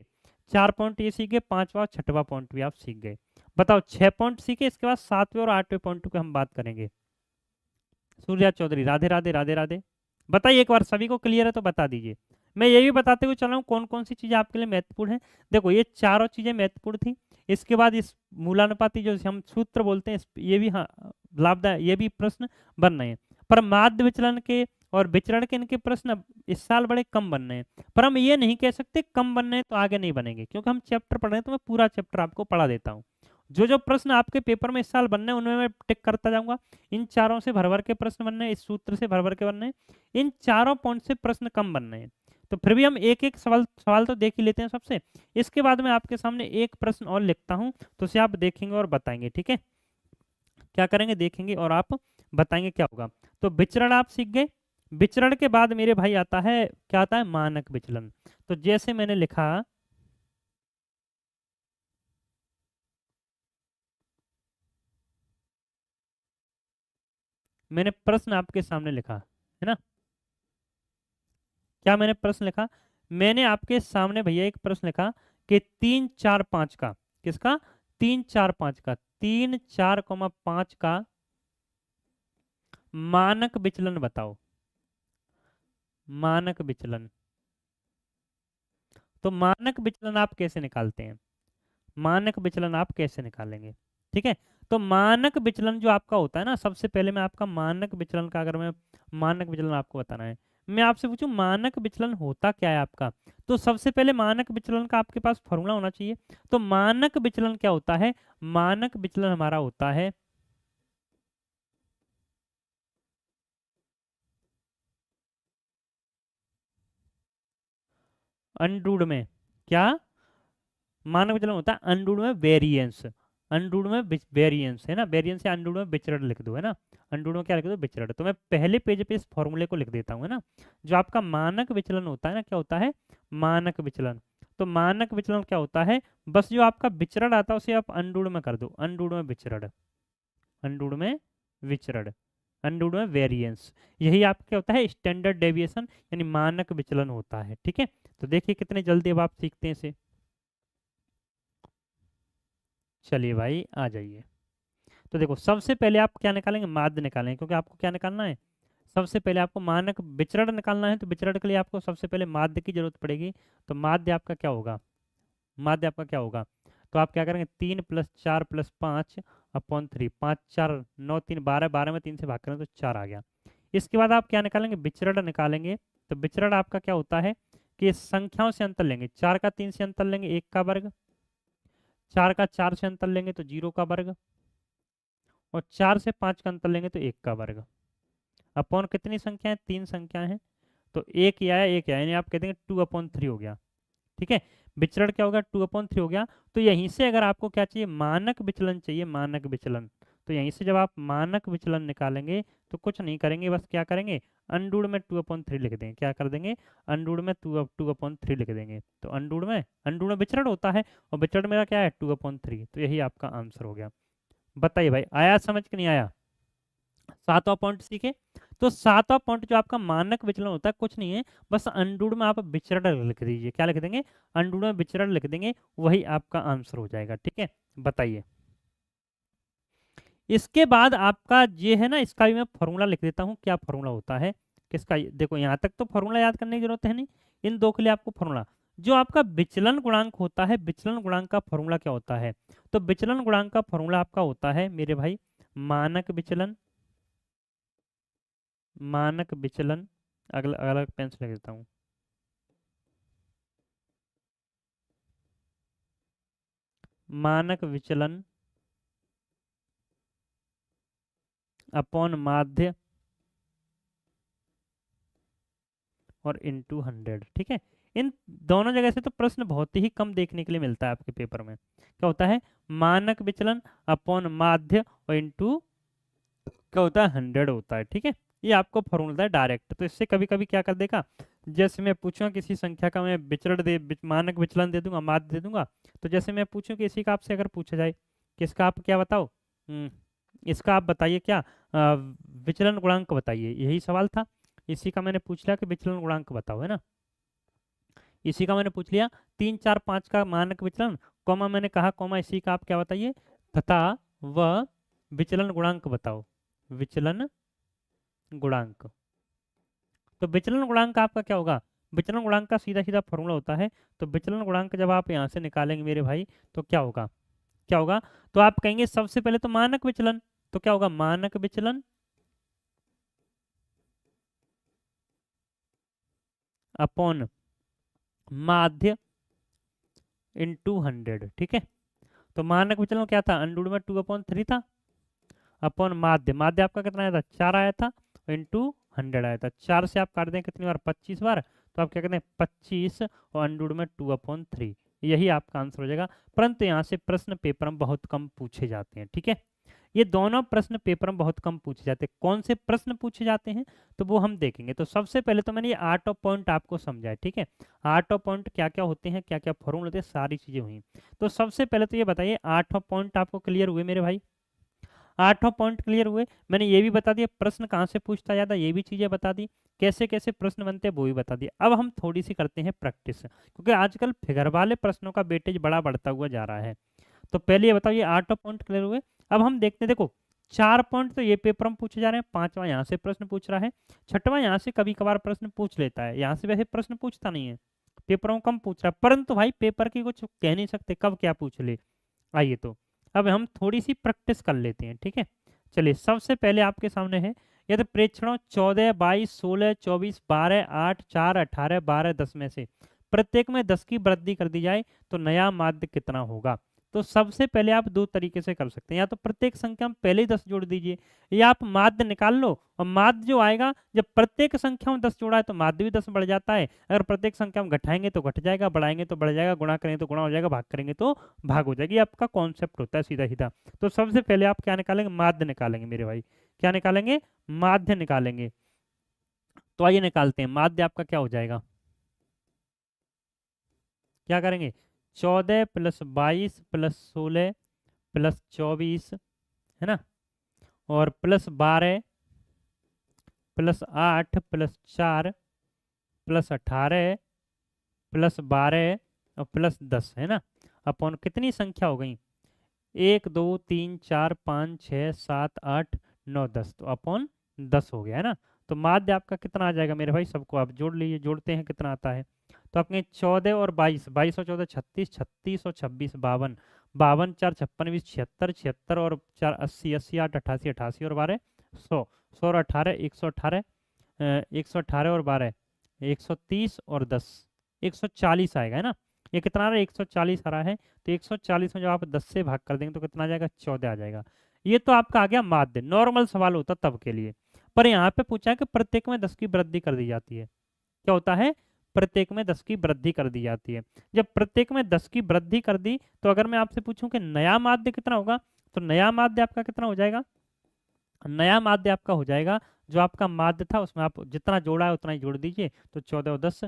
4 पॉइंट ये सीखे, 5वां 6वां पॉइंट भी आप सीख गए। बताओ 6 पॉइंट सीखे, इसके बाद 7वें और 8वें पॉइंट की हम बात करेंगे। सूर्या चौधरी, राधे राधे राधे राधे। बताइए एक बार, सभी को क्लियर है तो बता दीजिए। मैं ये भी बताते हुए चल रहा हूँ कौन कौन सी चीजें आपके लिए महत्वपूर्ण है। देखो ये चारों चीजें महत्वपूर्ण थी। इसके बाद इस मूलानुपाती जो हम सूत्र बोलते हैं, ये भी हाँ लाभदायक, ये भी प्रश्न बन रहे हैं। पर माध्य विचलन के और विचरण के इनके प्रश्न इस साल बड़े कम बन रहे हैं। पर हम ये नहीं कह सकते कम बन रहे हैं तो आगे नहीं बनेंगे, क्योंकि हम चैप्टर पढ़ रहे हैं, तो मैं पूरा चैप्टर आपको पढ़ा देता हूँ। जो जो प्रश्न आपके पेपर में इस साल बनने हैं उनमें मैं टिक करता जाऊंगा। इन चारों से भर भर के प्रश्न बनने हैं, इस सूत्र से भर भर के बनने हैं, इन चारों पॉइंट से प्रश्न कम बनने हैं। तो फिर भी हम एक एक सवाल सवाल तो देख ही लेते हैं सबसे। इसके बाद मैं आपके सामने एक प्रश्न और लिखता हूं, तो उसे आप देखेंगे और बताएंगे, ठीक है। क्या करेंगे, देखेंगे और आप बताएंगे क्या होगा। तो विचरण आप सीख गए। विचरण के बाद मेरे भाई आता है, क्या आता है, मानक विचलन। तो जैसे मैंने लिखा, मैंने प्रश्न आपके सामने लिखा है ना, क्या मैंने प्रश्न लिखा, मैंने आपके सामने भैया एक प्रश्न लिखा कि 3 4 5 का, किसका, 3 4 5 का, 3 4, 5 का मानक विचलन बताओ। मानक विचलन, तो मानक विचलन आप कैसे निकालते हैं, मानक विचलन आप कैसे निकालेंगे, ठीक है। तो मानक विचलन जो आपका होता है ना, सबसे पहले मैं आपका मानक विचलन का, अगर मैं मानक विचलन आपको बताना है, मैं आपसे पूछूं मानक विचलन होता क्या है आपका, तो सबसे पहले मानक विचलन का आपके पास फॉर्मूला होना चाहिए। तो मानक विचलन क्या होता है, मानक विचलन हमारा होता है अंडरूट में, क्या मानक विचलन होता है, अंडरूट में वेरिएंस, अंडरूट में वेरिएंस है ना, वेरिएंस या अंडरूट में विचरण लिख दो, है ना, अंडरूट में क्या लिख दो, विचरण। तो मैं पहले पेज पे इस फॉर्मूले को लिख देता हूँ, है ना। जो आपका मानक विचलन होता है ना, क्या होता है, मानक विचलन। तो मानक विचलन क्या होता है, बस जो आपका विचरण आता है उसे आप अंडरूट में कर दो, अंडरूट में विचरण, अंडरूट में विचरण, अंडरूट में वेरिएंस। यही आपका क्या होता है, स्टैंडर्ड डेविएशन, यानी मानक विचलन होता है, ठीक है। तो देखिए कितने जल्दी अब आप सीखते हैं इसे। चलिए भाई आ जाइए। तो देखो सबसे पहले आप क्या निकालेंगे, माध्य निकालेंगे, क्योंकि आपको क्या निकालना है, सबसे पहले आपको मानक विचरण निकालना है। तो विचरण के लिए आपको सबसे पहले माध्य की जरूरत पड़ेगी। तो माध्य आपका क्या होगा, माध्य आपका क्या होगा, तो आप क्या करेंगे, 3 + 4 + 5/3, 5 4 9 3 12, 12 में 3 से भाग करें तो 4 आ गया। इसके बाद आप क्या निकालेंगे, विचरण निकालेंगे। तो विचरण आपका क्या होता है कि संख्याओं से अंतर लेंगे, 4 का 3 से अंतर लेंगे 1 का वर्ग, 4 का 4 से अंतर लेंगे तो 0 का वर्ग, और 4 से 5 का अंतर लेंगे तो 1 का वर्ग। अपॉन कितनी संख्या है, 3 संख्याएं हैं, तो एक ही आया, एक आया, यानी आप कहते हैं 2/3 हो गया, ठीक है। विचरण क्या होगा, 2/3 हो गया। तो यहीं से अगर आपको क्या चाहिए, मानक विचलन चाहिए, मानक विचलन, तो यहीं से जब आप मानक विचलन निकालेंगे तो कुछ नहीं करेंगे, बस क्या करेंगे, अंडूड में 2/3 लिख देंगे। क्या कर देंगे, अंडूड में 2/3 लिख देंगे। तो अंडूड में विचरण होता है और विचरण मेरा क्या है 2/3। तो यही आपका आंसर हो गया। बताइए भाई, आया समझ के नहीं आया? सातवां पॉइंट सीखे। तो सातवां पॉइंट जो आपका मानक विचलन होता है कुछ नहीं है, बस अंडूड में आप विचरण लिख दीजिए। क्या लिख देंगे, अंडूड में विचरण लिख देंगे, वही आपका आंसर हो जाएगा। ठीक है, बताइए। इसके बाद आपका ये है ना, इसका भी मैं फॉर्मूला लिख देता हूँ, क्या फॉर्मूला होता है किसका। देखो यहाँ तक तो फॉर्मूला याद करने की जरूरत है नहीं, इन दो के लिए आपको फॉर्मूला, जो आपका विचलन गुणांक होता है, विचलन गुणांक का फॉर्मूला क्या होता है। तो विचलन गुणांक का फॉर्मूला आपका होता है मेरे भाई, मानक विचलन, मानक विचलन, अलग अलग पेन से लिख देता हूँ, मानक विचलन अपॉन माध्य और इनटू 100। ठीक है, इन दोनों जगह से तो प्रश्न बहुत ही कम देखने के लिए मिलता है आपके पेपर में। क्या होता है, मानक विचलन अपॉन माध्य और इनटू क्या होता है 100 होता है। ठीक है, ये आपको फॉर्मूला है डायरेक्ट। तो इससे कभी कभी क्या कर देगा, जैसे मैं पूछूंगा किसी संख्या का, मैं विचरण दे मानक विचलन दे दूंगा, माध्य दे दूंगा। तो जैसे मैं पूछूं कि इसी का आपसे अगर पूछा जाए कि इसका आप क्या बताओ, इसका आप बताइए क्या, विचलन गुणांक बताइए, यही सवाल था। इसी का मैंने पूछ लिया कि विचलन गुणांक बताओ, है ना। इसी का मैंने पूछ लिया 3 4 5 का मानक विचलन, कॉमा मैंने कहा कॉमा इसी का आप क्या बताइए, तथा वह विचलन गुणांक बताओ, विचलन गुणांक। तो विचलन गुणांक आपका क्या होगा, विचलन गुणांक का सीधा सीधा फॉर्मूला होता है। तो विचलन गुणांक जब आप यहाँ से निकालेंगे मेरे भाई, तो क्या होगा, क्या होगा, तो आप कहेंगे सबसे पहले तो मानक विचलन, तो क्या होगा, मानक विचलन अपॉन माध्य इनटू 100। ठीक है, तो मानक विचलन क्या था, अंडूड में 2/3 था, अपॉन माध्य, माध्य आपका कितना आया था, 4 आया था, इनटू 100 आया था। 4 से आप काट दें कितनी बार, 25 बार। तो आप क्या कहते हैं 25 और अंडूड में 2/3, यही आपका आंसर हो जाएगा। परंतु यहाँ से प्रश्न पेपर में बहुत कम पूछे जाते हैं। ठीक है, ये दोनों प्रश्न पेपर में बहुत कम पूछे जाते हैं। कौन से प्रश्न पूछे जाते हैं तो वो हम देखेंगे। तो सबसे पहले तो मैंने ये 8 पॉइंट आपको समझाए। ठीक है, 8 पॉइंट क्या क्या होते हैं, क्या क्या फॉर्मूले होते हैं, सारी चीजें हुई। तो सबसे पहले तो ये बताइए 8 पॉइंट आपको क्लियर हुए मेरे भाई, 8 पॉइंट क्लियर हुए। मैंने ये भी बता दिया प्रश्न कहाँ से पूछता जाता, ये भी चीजें बता दी, कैसे कैसे प्रश्न बनते हैं वो भी बता दिया। अब हम थोड़ी सी करते हैं प्रैक्टिस, क्योंकि आजकल फिगर वाले प्रश्नों का वेटेज बड़ा बढ़ता हुआ जा रहा है। तो पहले ये बताओ, ये 8 पॉइंट क्लियर हुए। अब हम देखते हैं, देखो 4 पॉइंट तो ये पेपर में पूछे जा रहे हैं, 5वां यहाँ से प्रश्न पूछ रहा है, 6वां यहाँ से कभी कभार प्रश्न पूछ लेता है, यहाँ से वैसे प्रश्न पूछता नहीं है, पेपरों में कम पूछ रहा है। परंतु भाई पेपर की कुछ कह नहीं सकते कब क्या पूछ ले। आइए तो अब हम थोड़ी सी प्रैक्टिस कर लेते हैं। ठीक है, चलिए सबसे पहले आपके सामने है यदि प्रेक्षणों 14 22 16 24 12 8 4 18 12 10 में से प्रत्येक में 10 की वृद्धि कर दी जाए तो नया माध्य कितना होगा। तो सबसे पहले आप दो तरीके से कर सकते हैं, या तो प्रत्येक संख्या में पहले ही 10 जोड़ दीजिए, या आप माध्य निकाल लो और माध्य जो आएगा, जब प्रत्येक संख्या में 10 जोड़ा है तो माध्य भी 10 बढ़ जाता है, अगर प्रत्येक संख्या में घटाएंगे तो घट जाएगा, बढ़ाएंगे तो बढ़ जाएगा, गुणा करेंगे तो गुणा हो जाएगा, भाग करेंगे तो भाग हो जाएगी। आपका कॉन्सेप्ट होता है सीधा सीधा। तो सबसे पहले आप क्या निकालेंगे, माध्य निकालेंगे मेरे भाई, क्या निकालेंगे, माध्य निकालेंगे। तो आइए निकालते हैं, माध्य आपका क्या हो जाएगा, क्या करेंगे, 14 + 22 + 16 + 24, है ना, और +12 + 8 + 4 + 18 + 12 और +10, है ना, अपॉन कितनी संख्या हो गई, 1 2 3 4 5 6 7 8 9 10, तो अपॉन 10 हो गया, है ना। तो माध्य आपका कितना आ जाएगा मेरे भाई, सबको आप जोड़ लीजिए, जोड़ते हैं कितना आता है। तो आपके 14 और 22, 22 और 14 36, 36 और 26 52, 52 4 56 20 76, 76 और 4 80, 80 8 88, 88 और 12 100, 100 और 18 118, 118 और 12 130 और 10 140 आएगा, है ना। ये कितना आ रहा है, 140 आ रहा है। तो 140 में जब आप 10 से भाग कर देंगे तो कितना आ जाएगा, 14 आ जाएगा। ये तो आपका आ गया माध्य, नॉर्मल सवाल होता तब के लिए। पर यहाँ पे पूछा है कि प्रत्येक में 10 की वृद्धि कर दी जाती है। क्या होता है, प्रत्येक में 10 की वृद्धि कर दी जाती है। जब प्रत्येक में 10 की वृद्धि कर दी, तो अगर मैं आपसे पूछूं कि नया माध्य कितना होगा, तो नया माध्य आपका कितना हो जाएगा, नया माध्य आपका हो जाएगा जो आपका माध्य था उसमें आप जितना जोड़ा है उतना ही जोड़ दीजिए। तो 14 और 10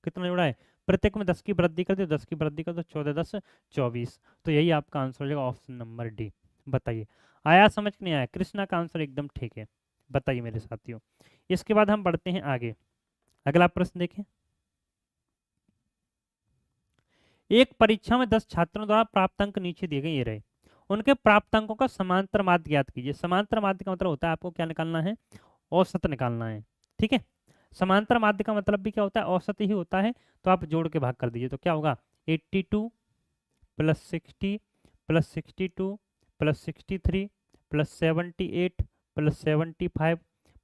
कितना जोड़ा है, प्रत्येक में 10 की वृद्धि कर दो, 10 की वृद्धि कर दो, 14 10 24। तो यही आपका आंसर हो जाएगा ऑप्शन नंबर डी। बताइए आया समझ नहीं आया, कृष्णा का आंसर एकदम ठीक है। बताइए मेरे साथियों, इसके बाद हम बढ़ते हैं आगे। अगला प्रश्न देखें, एक परीक्षा में 10 छात्रों द्वारा प्राप्त अंक नीचे दिए गए ये रहे, उनके प्राप्त अंकों का समांतर माध्य ज्ञात कीजिए। समांतर माध्य का मतलब होता है आपको क्या निकालना है, औसत निकालना है। ठीक है, समांतर माध्य का मतलब भी क्या होता है, औसत ही होता है। तो आप जोड़ के भाग कर दीजिए तो क्या होगा, 82 plus 60 plus 62 plus 63 plus 78 plus 75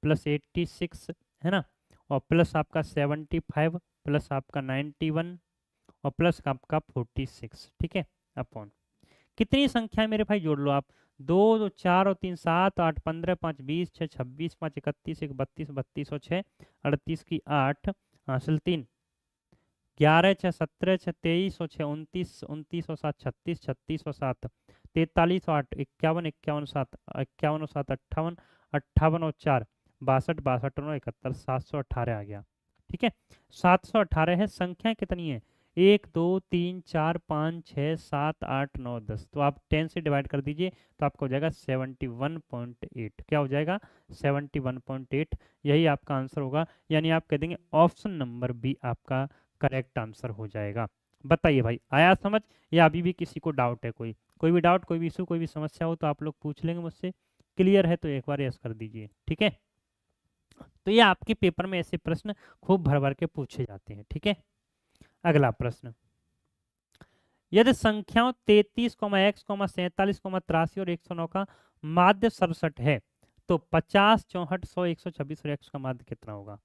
plus 86 है ना, और प्लस आपका 75 प्लस आपका 91 और प्लस आपका 46। ठीक है, अपॉन कितनी संख्या है मेरे भाई, जोड़ लो आप, 2 2 4 और 3 7 8 15 5 20 6 26 5 31 1 32 32 और 6 38 की 8 हासिल 3 11 6 17 6 23 और 6 29 29 और 7 36 36 और 7 43 और 8 51 51 7 51 और 7 58 58 और 4 62 62 और 71 718 आ गया। ठीक है, 718 है। संख्या कितनी है, 1 2 3 4 5 6 7 8 9 10। तो आप 10 से डिवाइड कर दीजिए तो आपको हो जाएगा 71.8। क्या हो जाएगा, 71.8। यही आपका आंसर होगा, यानी आप कह देंगे ऑप्शन नंबर बी आपका करेक्ट आंसर हो जाएगा। बताइए भाई आया समझ, या अभी भी किसी को डाउट है, कोई भी डाउट, कोई भी इशू, कोई भी समस्या हो तो आप लोग पूछ लेंगे मुझसे। क्लियर है तो एक बार यस कर दीजिए। ठीक है, तो ये आपके पेपर में ऐसे प्रश्न खूब भर भर के पूछे जाते हैं। ठीक है, अगला प्रश्न, यदि संख्याओं 33, x, 47, 83 और 109 का माध्य 67 है तो 50, 64, 100, 126 और x का माध्य कितना होगा।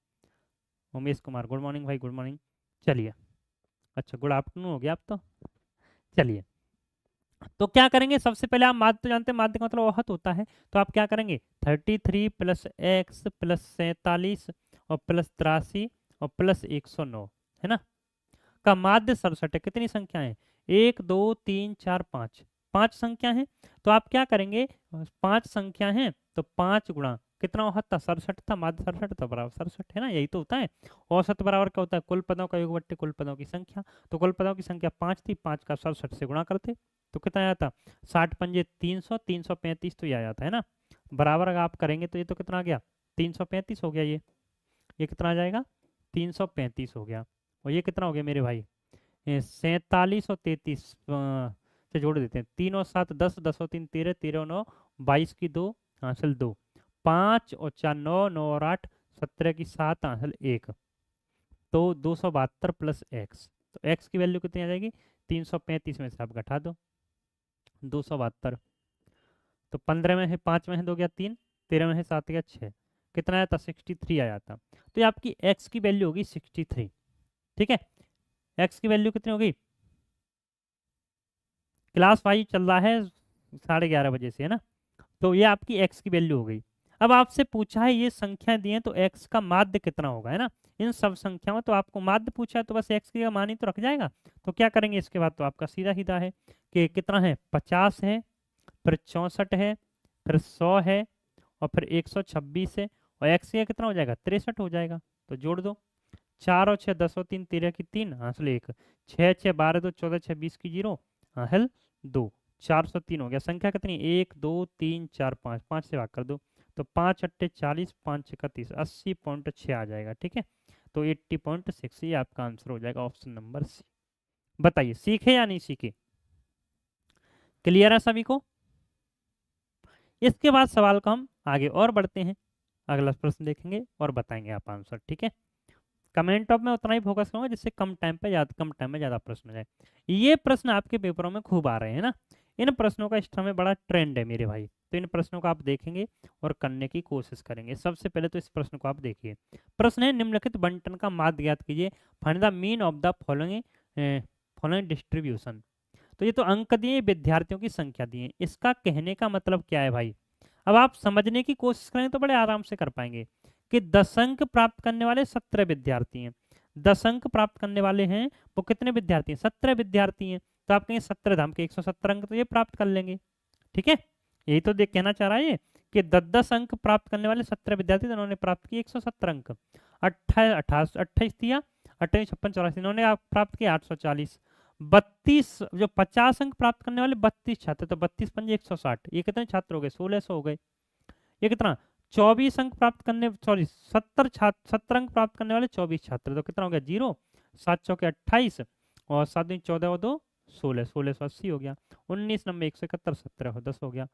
उमेश कुमार, गुड मॉर्निंग भाई, गुड मॉर्निंग। चलिए, अच्छा गुड आफ्टरनून हो गया अब तो। चलिए, तो क्या करेंगे, सबसे पहले आप माध्य तो जानते हैं, माध्य का मतलब औसत होता है। तो आप क्या करेंगे, 33 प्लस एक्स प्लस 47 और प्लस 83 और प्लस 109 है ना, का माध्य 67 है। कितनी संख्या है, 1 2 3 4 5, 5 संख्या है। तो आप क्या करेंगे, 5 संख्या है तो 5 गुणा कितना औसत था, 67 था, माध्य 67 था, बराबर 67 है ना, यही तो होता है। औसत बराबर क्या होता है, कुल पदों का योग बट्टे कुल पदों की संख्या। तो कुल पदों की संख्या 5 थी, 5 का 67 से गुणा करते तो कितना आया था, 60 पंजे 300, 335 तो ये आ जाता है ना, बराबर अगर आप करेंगे तो ये तो कितना आ गया, 335 हो गया। ये कितना आ जाएगा, 335 हो गया। और ये कितना हो गया मेरे भाई, 47 और 33 से जोड़ देते हैं, 3 और 7 10, 10 और 3 13, 13 और 9 22 की 2 हासिल 2, 5 और 4 9, 9 और 8 17 की 7 हासिल 1, तो 272 प्लस एक्स। तो एक्स की वैल्यू कितनी आ जाएगी, 335 में से आप घटा दो 272, तो 15 में है 5 में है 2 गया 3, 13 में है 7 गया 6, कितना आया था 63 आया था। तो ये आपकी एक्स की वैल्यू होगी 63। ठीक है, एक्स की वैल्यू कितनी होगी, क्लास 5 चल रहा है 11:30 बजे से है ना, तो ये आपकी एक्स की वैल्यू हो गई। अब आपसे पूछा है ये संख्या दी है तो एक्स का माध्य कितना होगा, है ना, इन सब संख्याओं तो आपको माध्य पूछा है तो बस एक्स की मान ही तो रख जाएगा। तो क्या करेंगे इसके बाद, तो आपका सीधा सीधा है कि कितना है, 50 है, फिर 64 है, फिर 100 है और फिर 126 है, और एक्स का कितना हो जाएगा, 63 हो जाएगा। तो जोड़ दो, 4 और 6 10 और 3 13 की 3 हासिल 1, 6 6 12 2 14 6 20 की 0 हासिल 2, 403 हो गया। संख्या कितनी, 1 2 3 4 5, 5 से भाग कर दो तो 5 अट्ठे 40, 5 31 80.6 आ जाएगा। ठीक है, तो 80.6 ये आपका आंसर हो जाएगा ऑप्शन नंबर सी। बताइए सीखे या नहीं सीखे, क्लियर है सभी को। इसके बाद सवाल को हम आगे और बढ़ते हैं, अगला प्रश्न देखेंगे और बताएंगे आप आंसर। ठीक है, कमेंट टॉप में उतना ही फोकस करूंगा जिससे कम टाइम में ज्यादा प्रश्न हो जाए। ये प्रश्न आपके पेपरों में खूब आ रहे हैं ना, इन प्रश्नों का इस समय बड़ा ट्रेंड है मेरे भाई। तो इन प्रश्नों को आप देखेंगे और करने की कोशिश करेंगे। सबसे पहले तो इस प्रश्न को आप देखिए, प्रश्न है निम्नलिखित बंटन का माध्य ज्ञात कीजिए, find the mean of the following distribution. तो ये तो अंक दिए, विद्यार्थियों की संख्या दिए, इसका कहने का मतलब क्या है भाई, अब आप समझने की कोशिश करें तो बड़े आराम से कर पाएंगे कि 10 अंक प्राप्त करने वाले 17 विद्यार्थी हैं। 10 अंक प्राप्त करने वाले हैं वो कितने विद्यार्थी हैं, 17 विद्यार्थी हैं। तो आप कहेंगे 17 धाम के 170 अंक तो ये प्राप्त कर लेंगे। ठीक है, यही तो देख कहना चाह रहा है ये कि 10-10 अंक प्राप्त करने वाले 17 विद्यार्थी, तो उन्होंने प्राप्त किए 170 अंक। 28 दिया, 28 56 84, इन्होंने प्राप्त किया 840। 32 जो 50 अंक प्राप्त करने वाले 32 छात्र, तो 32 पंजे 160, ये कितने छात्र हो गए? 1600 हो गए। ये कितना? 24 अंक प्राप्त करने, सॉरी 70 छात्र, 70 अंक प्राप्त करने वाले 24 छात्र, तो कितना हो गया? 0। 7 चौके 28 और 7 दूनी 14 और 2 16, 1680 हो गया। 19 नंबर 171, 17 10 हो गया।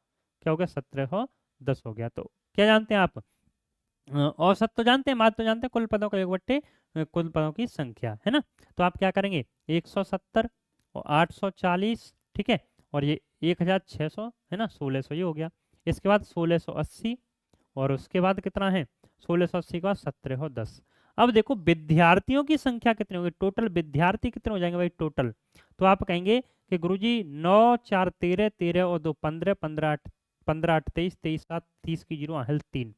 क्या हो गया? 17 10 हो गया। तो क्या जानते हैं आप? औसत तो जानते हैं, माध्य तो जानते हैं, कुल पदों का योग बट्टे कुल पदों की संख्या, है ना। तो आप क्या करेंगे? 170 और 840, ठीक है, और ये 1600 है ना, 1600 ये हो गया। इसके बाद 1680 और उसके बाद कितना है? 1680 के बाद 1710। अब देखो विद्यार्थियों की संख्या कितनी होगी, टोटल विद्यार्थी कितने हो जाएंगे भाई टोटल? तो आप कहेंगे कि गुरुजी 9 4 13, 13 और 2 15, 15 8 15 8 23, 23 7 30 की जीरो हल 3,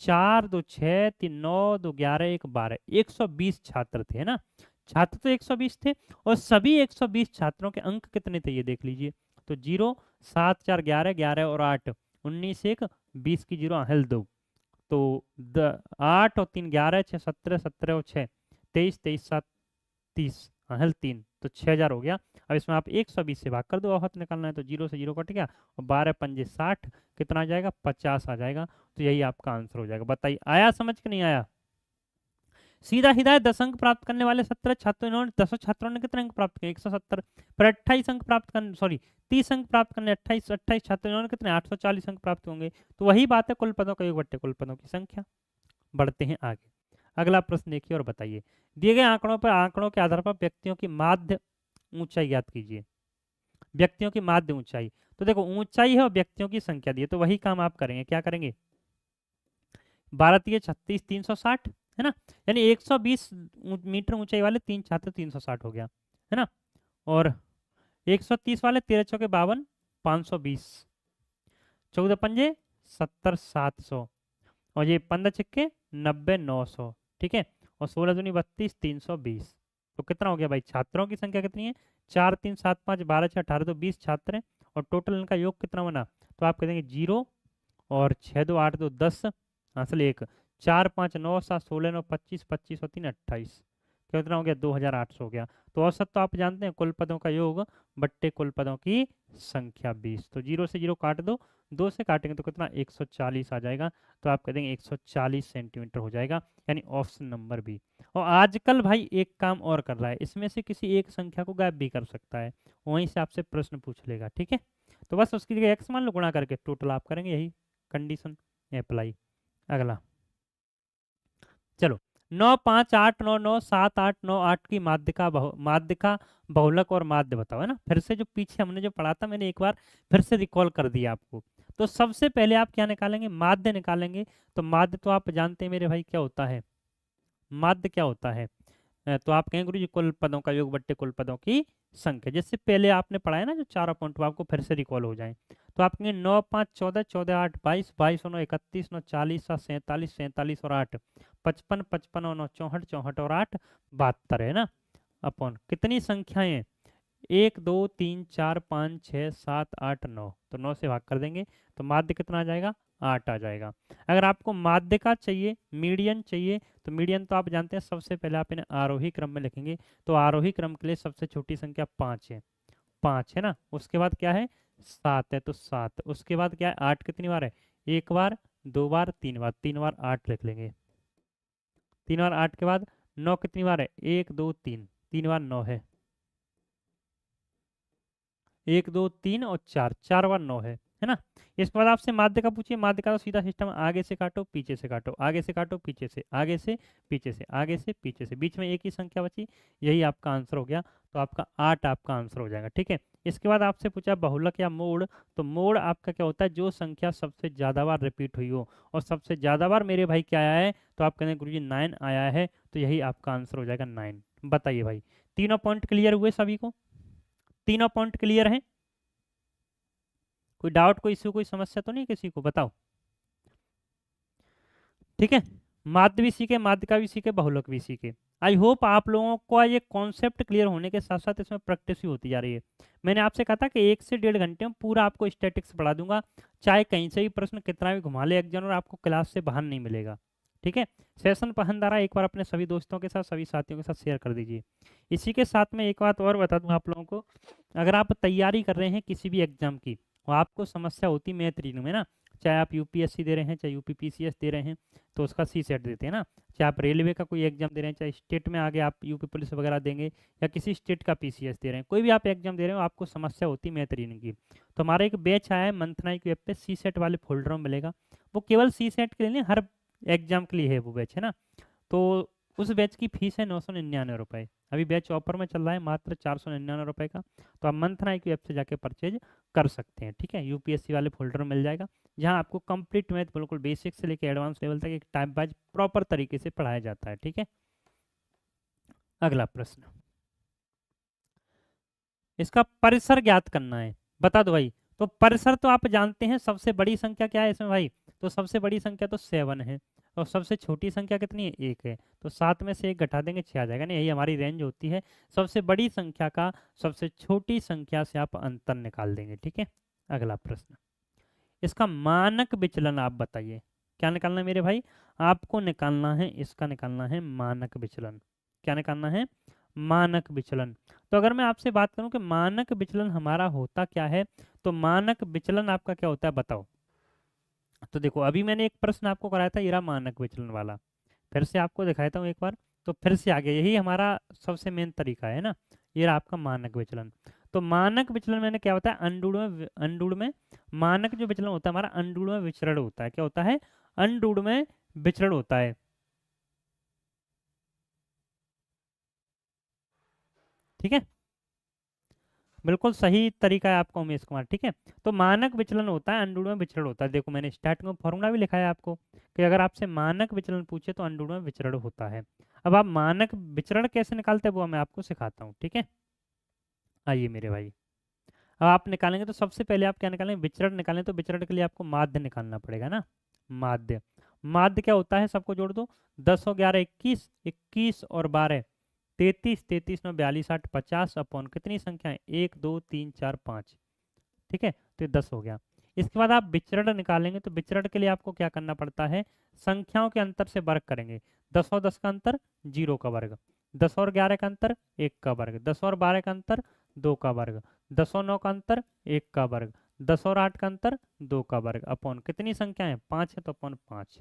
4 2 6 3 9 2 11 1 12, 120 छात्र थे, है ना। छात्र तो 120 थे और सभी 120 छात्रों के अंक कितने थे ये देख लीजिए। तो 0 7 4 11, 11 और 8 19 1 20 की जीरो हल 2, तो 8 और 3 11 6 17, 17 और 6 23, 23 7 30 हल 3, तो 6000 हो गया। अब इसमें आप 120 से भाग कर दो, औसत निकालना है, तो 0 से 0 कट गया और 12 पंजे 60, कितना आ जाएगा? 50 आ जाएगा। तो यही आपका आंसर हो जाएगा। बताइए आया समझ के नहीं आया? सीधा सीधा 10 अंक प्राप्त करने वाले 17 छात्रों, इन्होंने 10 छात्रों ने कितने अंक प्राप्त किए? 170। पर 28 अंक प्राप्त करने, सॉरी 30 अंक प्राप्त करने 28 28 छात्रों, इन्होंने कितने? 840 अंक प्राप्त होंगे। तो वही बात है, कुल पदों का योग बट्टे कुल पदों की संख्या। बढ़ते हैं आगे, अगला प्रश्न देखिए और बताइए। दिए गए आंकड़ों पर, आंकड़ों के आधार पर व्यक्तियों की माध्य ऊंचाई ज्ञात कीजिए। व्यक्तियों की माध्य ऊंचाई, तो देखो ऊंचाई है और व्यक्तियों की संख्या दी है, तो वही काम आप करेंगे। क्या करेंगे? 12 3 36 360, है ना, यानी 120 मीटर ऊंचाई वाले 3 छात्र 360 हो गया, है ना। और 130 वाले 13 चौके 52 520, 14 पंजे 70 700 और ये 15 छिक्के 90 900, ठीक है, और 16 दूनी 32 320। तो कितना हो गया भाई? छात्रों की संख्या कितनी है? 4 3 7 5 12 6 18, तो 20 छात्र हैं और टोटल इनका योग कितना बना? तो आप कह देंगे 0 और 6 2 8 2 10 असल 1 4 5 9 7 16 9 25 25 और 3 28, कितना हो गया? 2800 हो गया। तो औसत तो आप जानते हैं, कुल पदों का योग बट्टे कुल पदों की संख्या 20। तो 0 से 0 काट दो, 2 से काटेंगे तो कितना? 140 आ जाएगा। तो आप कह देंगे 140 सेंटीमीटर हो जाएगा, यानी ऑप्शन नंबर बी। और आजकल भाई एक काम और कर रहा है, इसमें से किसी एक संख्या को गायब भी कर सकता है, वहीं से आपसे प्रश्न पूछ लेगा, ठीक है। तो बस उसकी जगह एक्स मान लो, गुणा करके टोटल आप करेंगे, यही कंडीशन अप्लाई। अगला चलो, 9 5 8 9 9 7 8 9 8 की माध्य का बहुलक और माध्य बताओ, है ना। फिर से जो पीछे हमने जो पढ़ा था, मैंने एक बार फिर से रिकॉल कर दिया आपको। तो सबसे पहले आप क्या निकालेंगे? माध्य निकालेंगे। तो माध्य तो आप जानते हैं मेरे भाई क्या होता है, माध्य क्या होता है? तो आप कहेंगे गुरु जी कुल पदों का योग बट्टे कुल पदों की संख्या, जैसे पहले आपने पढ़ाया ना जो चारों पॉइंट, वो आपको फिर से रिकॉल हो जाए। तो आप कहेंगे 9 5 14 14 8 22 22 9 31 9 40 7 47 47 और 8 55 55 और 9 64 64 और 8 72, है ना। अपॉन कितनी संख्याएं? 1 2 3 4 5 6 7 8 9, तो 9 से भाग कर देंगे तो माध्य कितना आ जाएगा? 8 आ जाएगा। अगर आपको माध्य का चाहिए, मीडियन चाहिए, तो मीडियन तो आप जानते हैं, सबसे पहले आप इन्हें आरोही क्रम में लिखेंगे। तो आरोही क्रम के लिए सबसे छोटी संख्या 5 है, 5 है ना। उसके बाद क्या है? 7 है, तो 7। उसके बाद क्या है? 8 कितनी बार है? एक बार, दो बार, तीन बार, 3 बार 8 लिख लेंगे। 3 बार 8 के बाद 9 कितनी बार है? 1 2 3, 3 बार 9 है। 1 2 3 और 4, 4 बार 9 है ना। इसके बाद आपसे माध्य का पूछिए। माध्य का तो सीधा सिस्टम, आगे से काटो पीछे से काटो, आगे से काटो पीछे से, आगे से पीछे से, आगे से पीछे से, बीच में एक ही संख्या बची, यही आपका आंसर हो गया। तो आपका 8 आपका आंसर हो जाएगा, ठीक है। इसके बाद आपसे पूछा बहुलक या मोड़। तो मोड़ आपका क्या होता है? जो संख्या सबसे ज्यादा बार रिपीट हुई हो, और सबसे ज्यादा बार मेरे भाई क्या आया है? तो आप कहेंगे गुरुजी 9 आया है, तो यही आपका आंसर हो जाएगा 9। बताइए भाई, तीनों पॉइंट क्लियर हुए सभी को? तीनों पॉइंट क्लियर है? कोई डाउट, कोई इश्यू, कोई समस्या तो नहीं किसी को? बताओ, ठीक है। माध्य भी सीखे, माध्य का भी सीखे, बहुलक भी सीखे। आई होप आप लोगों को ये कॉन्सेप्ट क्लियर होने के साथ साथ इसमें प्रैक्टिस भी होती जा रही है। मैंने आपसे कहा था कि 1 से 1.5 घंटे में पूरा आपको स्टैटिक्स पढ़ा दूंगा, चाहे कहीं से भी प्रश्न कितना भी घुमा ले एग्जामिनर, आपको क्लास से बाहर नहीं मिलेगा। ठीक है, सेशन पसंद आ रहा है एक बार अपने सभी दोस्तों के साथ, सभी साथियों के साथ शेयर कर दीजिए। इसी के साथ में एक बात और बता दूं आप लोगों को, अगर आप तैयारी कर रहे हैं किसी भी एग्जाम की और आपको समस्या होती मैथ रीजनिंग में ना, चाहे आप यूपीएससी दे रहे हैं, चाहे यूपीपीसीएस दे रहे हैं तो उसका सी सेट देते हैं ना, चाहे आप रेलवे का कोई एग्जाम दे रहे हैं, चाहे स्टेट में आगे आप यूपी पुलिस वगैरह देंगे, या किसी स्टेट का पीसीएस दे रहे हैं, कोई भी आप एग्जाम दे रहे हो आपको समस्या होती है मैथ रीजनिंग की, तो हमारा एक बैच आया है मंथनाई की वेब पे, सी सेट वाले फोल्डर में मिलेगा। वो केवल सी सेट के लिए नहीं, हर एग्जाम के लिए है वो बैच, है ना। तो उस बैच की फीस है 999 रुपये। अभी बैच ऑफर में चल रहा है मात्र 499 रुपये का। तो आप मंथनाई की वेब से जाके परचेज कर सकते हैं। ठीक है, यूपीएससी वाले फोल्डर में मिल जाएगा, जहां आपको कंप्लीट मैथ बिल्कुल बेसिक से लेकर एडवांस लेवल तक एक टाइप वाइज प्रॉपर तरीके से पढ़ाया जाता है। ठीक है, अगला प्रश्न, इसका परिसर ज्ञात करना है, बता दो भाई। तो परिसर तो आप जानते हैं, सबसे बड़ी संख्या क्या है इसमें भाई, तो सबसे बड़ी संख्या तो 7 है, और सबसे छोटी संख्या कितनी है, 1 है। तो 7 में से 1 घटा देंगे 6 आ जाएगा ना, यही हमारी रेंज होती है। सबसे बड़ी संख्या का सबसे छोटी संख्या से आप अंतर निकाल देंगे। ठीक है, अगला प्रश्न, इसका मानक विचलन आप बताइए। क्या निकालना है मेरे भाई, आपको निकालना है, इसका निकालना है मानक विचलन। क्या निकालना है, मानक विचलन। तो अगर मैं आपसे बात करूं कि मानक विचलन हमारा होता क्या है, तो मानक विचलन आपका क्या होता है बताओ। तो देखो, अभी मैंने एक प्रश्न आपको कराया था, ये रहा मानक विचलन वाला, फिर से आपको दिखाता हूँ एक बार, तो फिर से आगे, यही हमारा सबसे मेन तरीका है ना। ये रहा आपका मानक विचलन। तो मानक विचलन मैंने क्या होता है, अंडूड में मानक जो विचलन होता है हमारा, अंडूड में विचरण होता है। क्या होता है, अंडूड में विचरण होता है। ठीक है, बिल्कुल सही तरीका है आपका उमेश कुमार। ठीक है, तो मानक विचलन होता है, अंडूड में विचरण होता है। देखो मैंने स्टार्टिंग में फॉर्मूला भी लिखा है आपको कि अगर आपसे मानक विचलन पूछे तो अंडूड में विचरण होता है। अब आप मानक विचरण कैसे निकालते हैं वो मैं आपको सिखाता हूँ। ठीक है, आइए मेरे भाई, अब आप निकालेंगे तो सबसे पहले आप क्या निकालेंगे, विचरण निकालें, तो विचरण के लिए आपको माध्य निकालना पड़ेगा ना। माध्य, माध्य क्या होता है, सबको जोड़ दो, 10 और 11 21, 21 और 12 33, 33 में 42 8 50 अपॉन कितनी संख्या है, 1 2 3 4 5। ठीक है, तो ये 10 हो गया। इसके बाद आप विचरण निकालेंगे, तो विचरण के लिए आपको क्या करना पड़ता है, संख्याओं के अंतर से वर्ग करेंगे। 10 और 10 का अंतर 0 का वर्ग, 10 और 11 का अंतर 1 का वर्ग, 10 और 12 का अंतर 2 का वर्ग, 10 और 9 का अंतर 1 का वर्ग, 10 और 8 का अंतर 2 का वर्ग अपॉन कितनी संख्या है, 5 है, तो अपॉन 5।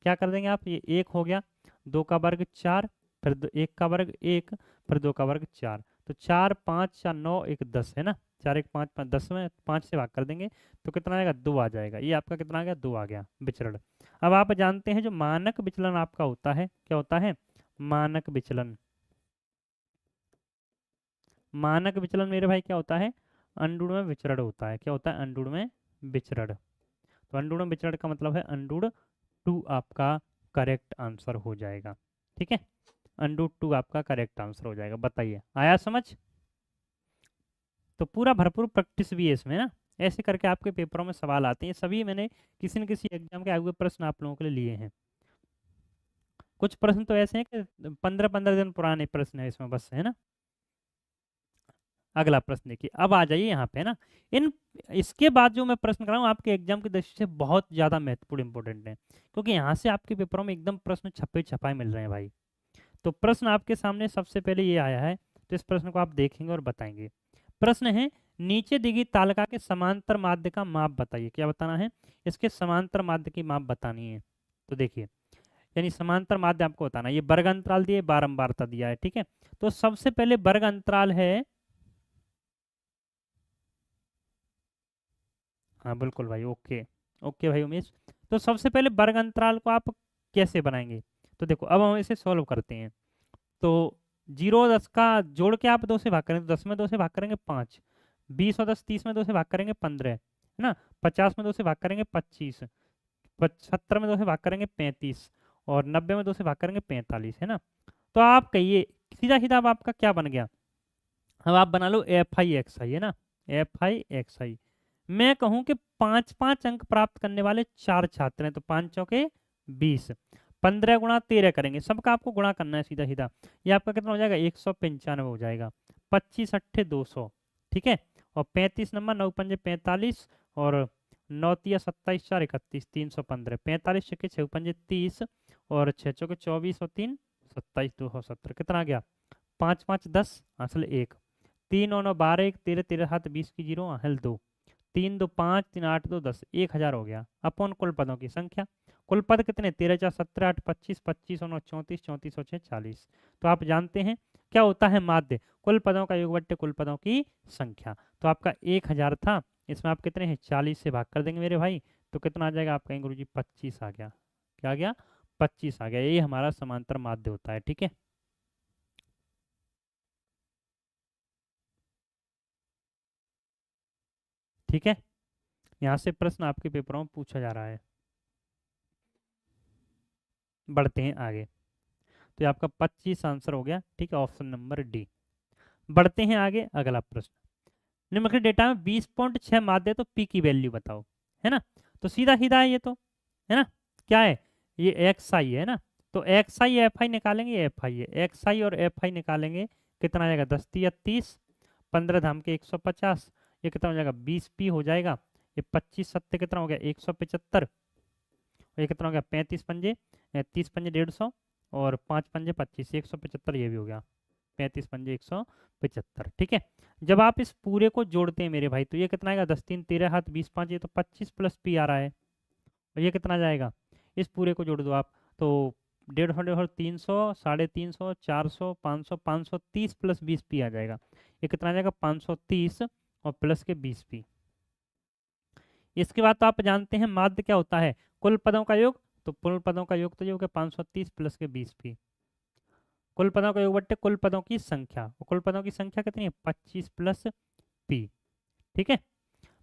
क्या कर देंगे आप, ये 1 हो गया, 2 का वर्ग 4, फिर 1 का वर्ग 1, फिर 2 का वर्ग 4, तो 4 5 4 9 1 10 है ना, 4 1 5 5 10 में 5 से भाग कर देंगे तो कितना आएगा, 2 आ जाएगा। ये आपका कितना आ गया, 2 आ गया विचरण। अब आप जानते हैं जो मानक विचलन आपका होता है, क्या होता है, मानक विचलन। मानक विचलन मेरे भाई क्या होता है, अंडूड में विचरण होता है। क्या होता है, अंडूड में विचरण। तो अंडूड में विचरण का मतलब है अंडूड 2 आपका करेक्ट आंसर हो जाएगा। ठीक है, अंडूड 2 आपका करेक्ट आंसर हो जाएगा। बताइए, आया समझ। तो पूरा भरपूर प्रैक्टिस भी है इसमें ना, ऐसे करके आपके पेपरों में सवाल आते हैं। सभी मैंने किसी न किसी एग्जाम के आए हुए प्रश्न आप लोगों के लिए लिए हैं। कुछ प्रश्न तो ऐसे हैं कि 15-15 दिन पुराने प्रश्न है इसमें बस, है ना। अगला प्रश्न देखिए, अब आ जाइए यहाँ पे, है ना। इन इसके बाद जो मैं प्रश्न कर रहा हूँ आपके एग्जाम की दृष्टि से बहुत ज़्यादा महत्वपूर्ण इंपॉर्टेंट है, क्योंकि यहाँ से आपके पेपरों में एकदम प्रश्न छपे छपाए मिल रहे हैं भाई। तो प्रश्न आपके सामने सबसे पहले ये आया है, तो इस प्रश्न को आप देखेंगे और बताएंगे। प्रश्न है, नीचे दी गई तालिका के समांतर माध्य का माप बताइए। क्या बताना है, इसके समांतर माध्य की माप बतानी है। तो देखिए, यानी समांतर माध्य आपको बताना है। ये वर्ग अंतराल दिए, बारंबारता दिया है। ठीक है, तो सबसे पहले वर्ग अंतराल है, हाँ बिल्कुल भाई, ओके ओके भाई उमेश। तो सबसे पहले वर्ग अंतराल को आप कैसे बनाएंगे, तो देखो अब हम इसे सॉल्व करते हैं। तो 0 और 10 का जोड़ के आप 2 से भाग करेंगे, तो 10 में 2 से भाग करेंगे 5, 20 और 10 30 में 2 से भाग करेंगे 15, है ना, 50 में 2 से भाग करेंगे 25, 75 में 2 से भाग करेंगे 35, और 90 में 2 से भाग करेंगे 45, है ना। तो आप कहिए, सीधा सीधा अब आपका क्या बन गया, अब आप बना लो एफ आई एक्स आई, है ना, एफ आई एक्स आई। मैं कहूं कि 5-5 अंक प्राप्त करने वाले 4 छात्र हैं, तो 5 चौके 20, 15 गुणा 13 करेंगे, सबका आपको गुणा करना है सीधा सीधा। ये आपका कितना हो जाएगा, 195 हो जाएगा। 25 अट्ठे 200, ठीक है। और 35 नंबर, 9 पंजे 45, और 9 तिया 27, 4 31, 315। 45 छक्के 6 पंजे 30, और 6 चौके 24, और 3 27, 270। कितना आ गया, 5 5 10 हासिल 1, 3 9 12, 1 13 13 7 20 की 0 हासिल 2, 3 2 5 3 8 2 10, 1000 हो गया अपॉन कुल पदों की संख्या। कुल पद कितने, 13 4 17 8 25, 25 और 9 34, 34 और 6 40। तो आप जानते हैं क्या होता है माध्य, कुल पदों का योग बट्टे कुल पदों की संख्या। तो आपका 1000 था, इसमें आप कितने हैं, 40 से भाग कर देंगे मेरे भाई, तो कितना आ जाएगा, आप कहेंगे गुरुजी 25 आ गया। क्या आ गया, 25 आ गया। ये हमारा समांतर माध्य होता है, ठीक है। ठीक है, यहाँ से प्रश्न आपके पेपरों में पूछा जा रहा है। बढ़ते हैं आगे, तो ये आपका 25 आंसर हो गया, ठीक है, ऑप्शन नंबर डी। बढ़ते हैं आगे, अगला प्रश्न। निम्नलिखित डेटा में 20.6 माध्य, तो पी की वैल्यू बताओ, है ना। तो सीधा सीधा है ये तो, है ना। क्या है, ये एक्स आई है ना, तो एक्स आई एफ आई निकालेंगे, एफ आई है, एक्स आई और एफ आई निकालेंगे, कितना आ जाएगा, 10 तिया 30, 15 धाम के 150, ये कितना हो जाएगा, 20 पी हो जाएगा। ये 25 सत्ते कितना हो गया, 175, और ये कितना हो गया, 35 पंजे 30 पंजे 150, और 5 पंजे 25, 175 ये भी हो गया, 35 पंजे 175, ठीक है। जब आप इस पूरे को जोड़ते हैं मेरे भाई, तो ये कितना आएगा, 10 3 13 हाथ 20 5, ये तो 25 प्लस पी आ रहा है, और ये कितना जाएगा, इस पूरे को जोड़ दो आप, तो 150 300 350 400 500 530 प्लस 20 पी आ जाएगा। ये कितना आ जाएगा, 530 और प्लस के 20 पी। इसके बाद तो आप जानते हैं माध्य क्या होता है, कुल पदों का योग, तो कुल पदों का योग तो ये हो गया 530 प्लस के 20 पी। कुल पदों का योग बट्टे कुल पदों की संख्या, और कुल पदों की संख्या कितनी है, 25 प्लस पी, ठीक है।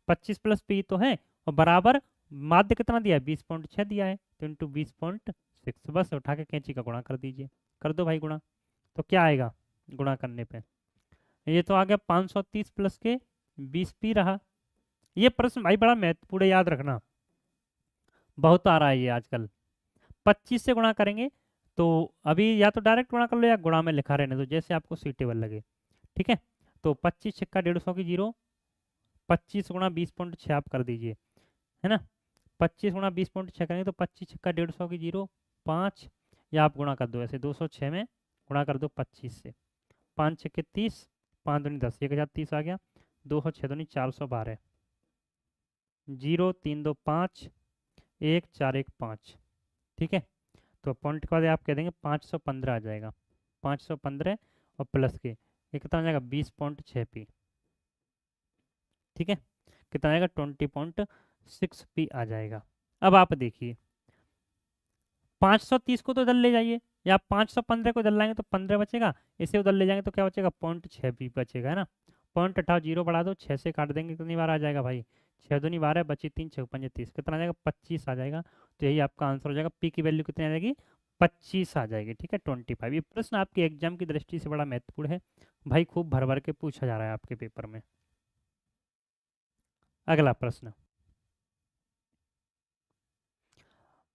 25 प्लस पी तो है, और बराबर माध्य कितना दिया है, 20.6 दिया है, तो इंटू 20.6, बस उठा के कैंची का गुणा कर दीजिए, कर दो भाई गुणा। तो क्या आएगा, गुणा करने पे ये तो आ गया 530 प्लस के 20 पी रहा। ये प्रश्न भाई बड़ा महत्वपूर्ण है, याद रखना, बहुत आ रहा है ये आजकल। 25 से गुणा करेंगे, तो अभी या तो डायरेक्ट गुणा कर लो, या गुणा में लिखा रहने दो, जैसे आपको सीटेबल लगे, ठीक है। तो 25 छक्का 150 की 0, 25 गुणा 20.6 आप कर दीजिए, है ना। 25 गुणा 20.6 करेंगे तो 25 छक्का 150 की 0 5, या आप गुणा कर दो ऐसे, 206 में गुणा कर दो 25 से, 5 छक्के 30, 5 दूनी 10, 1030 आ गया, 2 6 दूनी 412, 0 3 2 5 1 4 1 5, ठीक है। तो पॉइंट के बाद आप कह देंगे 515 आ जाएगा, 515 और प्लस के ये कितना आ जाएगा, 20.6 पी, ठीक है। कितना आएगा, 20.6 पी आ जाएगा। अब आप देखिए, 530 को तो इधर ले जाइए, या 515 को इधर लाएंगे तो 15 बचेगा, इसे उधर ले जाएंगे तो क्या बचेगा, 0.6 पी बचेगा, है ना। पॉइंट हटाओ, 0 बढ़ा दो, 6 से काट देंगे, कितनी बार आ जाएगा भाई, 6 दूनी 12, बची 3 6 पंजे 30, कितना आ जाएगा, 25 आ जाएगा। तो यही आपका आंसर हो जाएगा, पी की वैल्यू कितनी आ जाएगी, 25 आ जाएगी, ठीक है, 25। ये प्रश्न आपके एग्जाम की दृष्टि से बड़ा महत्वपूर्ण है भाई, खूब भर भर के पूछा जा रहा है आपके पेपर में। अगला प्रश्न,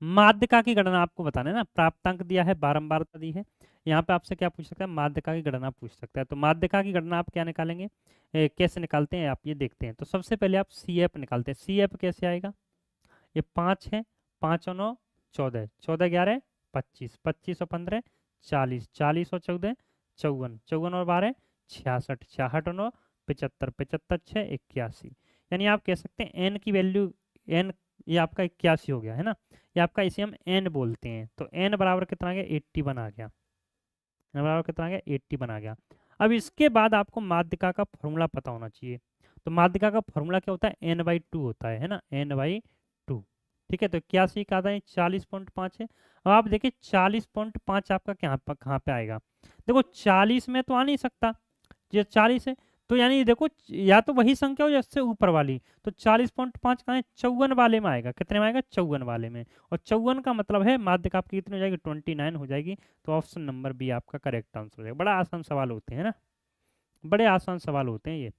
माध्यिका की गणना आपको बताना है ना, प्राप्तांक दिया है, बारंबारता दी है, यहाँ पे आपसे क्या पूछ सकता है, माध्यिका की गणना पूछ सकता है। तो माध्यिका की गणना आप क्या निकालेंगे, कैसे निकालते हैं आप ये देखते हैं। तो सबसे पहले आप सी एफ निकालते हैं, सी एफ कैसे आएगा, ये 5 है, 5 और 9 14, 14 11 25, 25 और 15 40, 40 और 14 54, 54 और 12 66, 66 और 9 75, 75 6 81। यानी आप कह सकते हैं एन की वैल्यू, एन ये आपका 81 हो गया, है ना। ये आपका इसे हम एन बोलते हैं, तो एन बराबर कितना आ गया, 81 आ गया, एन बराबर कितना आ गया, 81 आ गया। अब इसके बाद आपको माध्यिका का फॉर्मूला पता होना चाहिए। तो माध्यिका का फॉर्मूला क्या होता है, n/2 होता है ना, n/2, ठीक है। तो 81 का आता है 40.5 है। अब आप देखिए 40.5 आपका कहाँ पे आएगा, देखो 40 में तो आ नहीं सकता, ये 40 है, तो यानी देखो या तो वही संख्या हो या इससे ऊपर वाली, तो 40.5 कहाँ है, 54 वाले में आएगा, कितने में आएगा, 54 वाले में। और 54 का मतलब है माध्यिका आपकी कितनी हो जाएगी, 29 हो जाएगी। तो ऑप्शन नंबर बी आपका करेक्ट आंसर हो जाएगा। बड़ा आसान सवाल होते हैं ना, बड़े आसान सवाल होते हैं ये।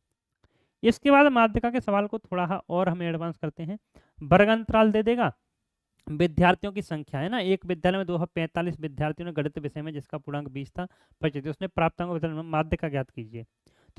इसके बाद माध्यिका के सवाल को थोड़ा और हम एडवांस करते हैं, वर्ग अंतराल दे देगा, विद्यार्थियों की संख्या है ना, एक विद्यालय में 245 विद्यार्थियों ने गणित विषय में जिसका पूर्णांक 20 था परिचित उसने प्राप्त अंक माध्य का ज्ञात कीजिए।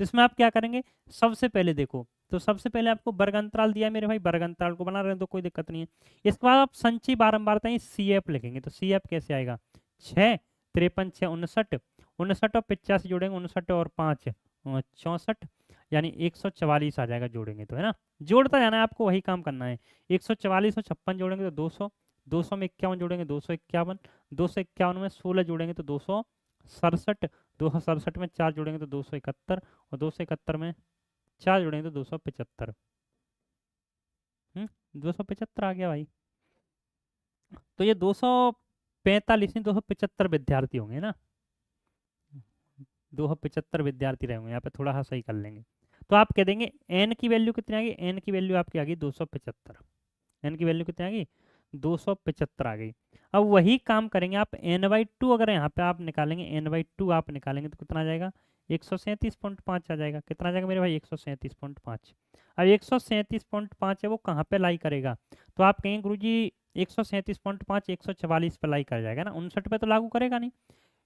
तो इसमें आप क्या करेंगे, सबसे पहले देखो, तो सबसे पहले आपको वर्ग अंतराल दिया है मेरे भाई, वर्ग अंतराल को बना रहे हैं तो कोई दिक्कत नहीं है। इसके बाद आप संचयी बारंबारता सी एफ लिखेंगे, तो सी एफ कैसे आएगा, 6 53 6 59, 59 और 85 जोड़ेंगे, 59 और 5 64, यानी 144 आ जाएगा जोड़ेंगे तो, है ना। जोड़ता जाना है आपको, वही काम करना है। 144 और 56 जोड़ेंगे तो 200, 200 में 51 जोड़ेंगे 251, 251 में 16 जोड़ेंगे तो 267, 267 में 4 जोड़ेंगे तो 271, और 271 में 4 जोड़ेंगे तो 275। 275 आ गया भाई। तो ये 245 नहीं 275 विद्यार्थी होंगे ना, 275 विद्यार्थी रहेंगे, यहाँ पे थोड़ा सा सही कर लेंगे। तो आप कह देंगे एन की वैल्यू कितनी आ गई, एन की वैल्यू आपकी आ गई 275, एन की वैल्यू कितनी आ गई 275 आ गई। अब वही काम करेंगे आप n/2, अगर यहाँ पे आप निकालेंगे n/2 आप निकालेंगे तो कितना आ जाएगा 137.5 आ जाएगा। कितना आ जाएगा मेरे भाई 137.5। अब 137.5 है वो कहाँ पे लाई करेगा, तो आप कहेंगे गुरुजी 137.5 144 पे लाई कर जाएगा ना, 59 पे तो लागू करेगा नहीं,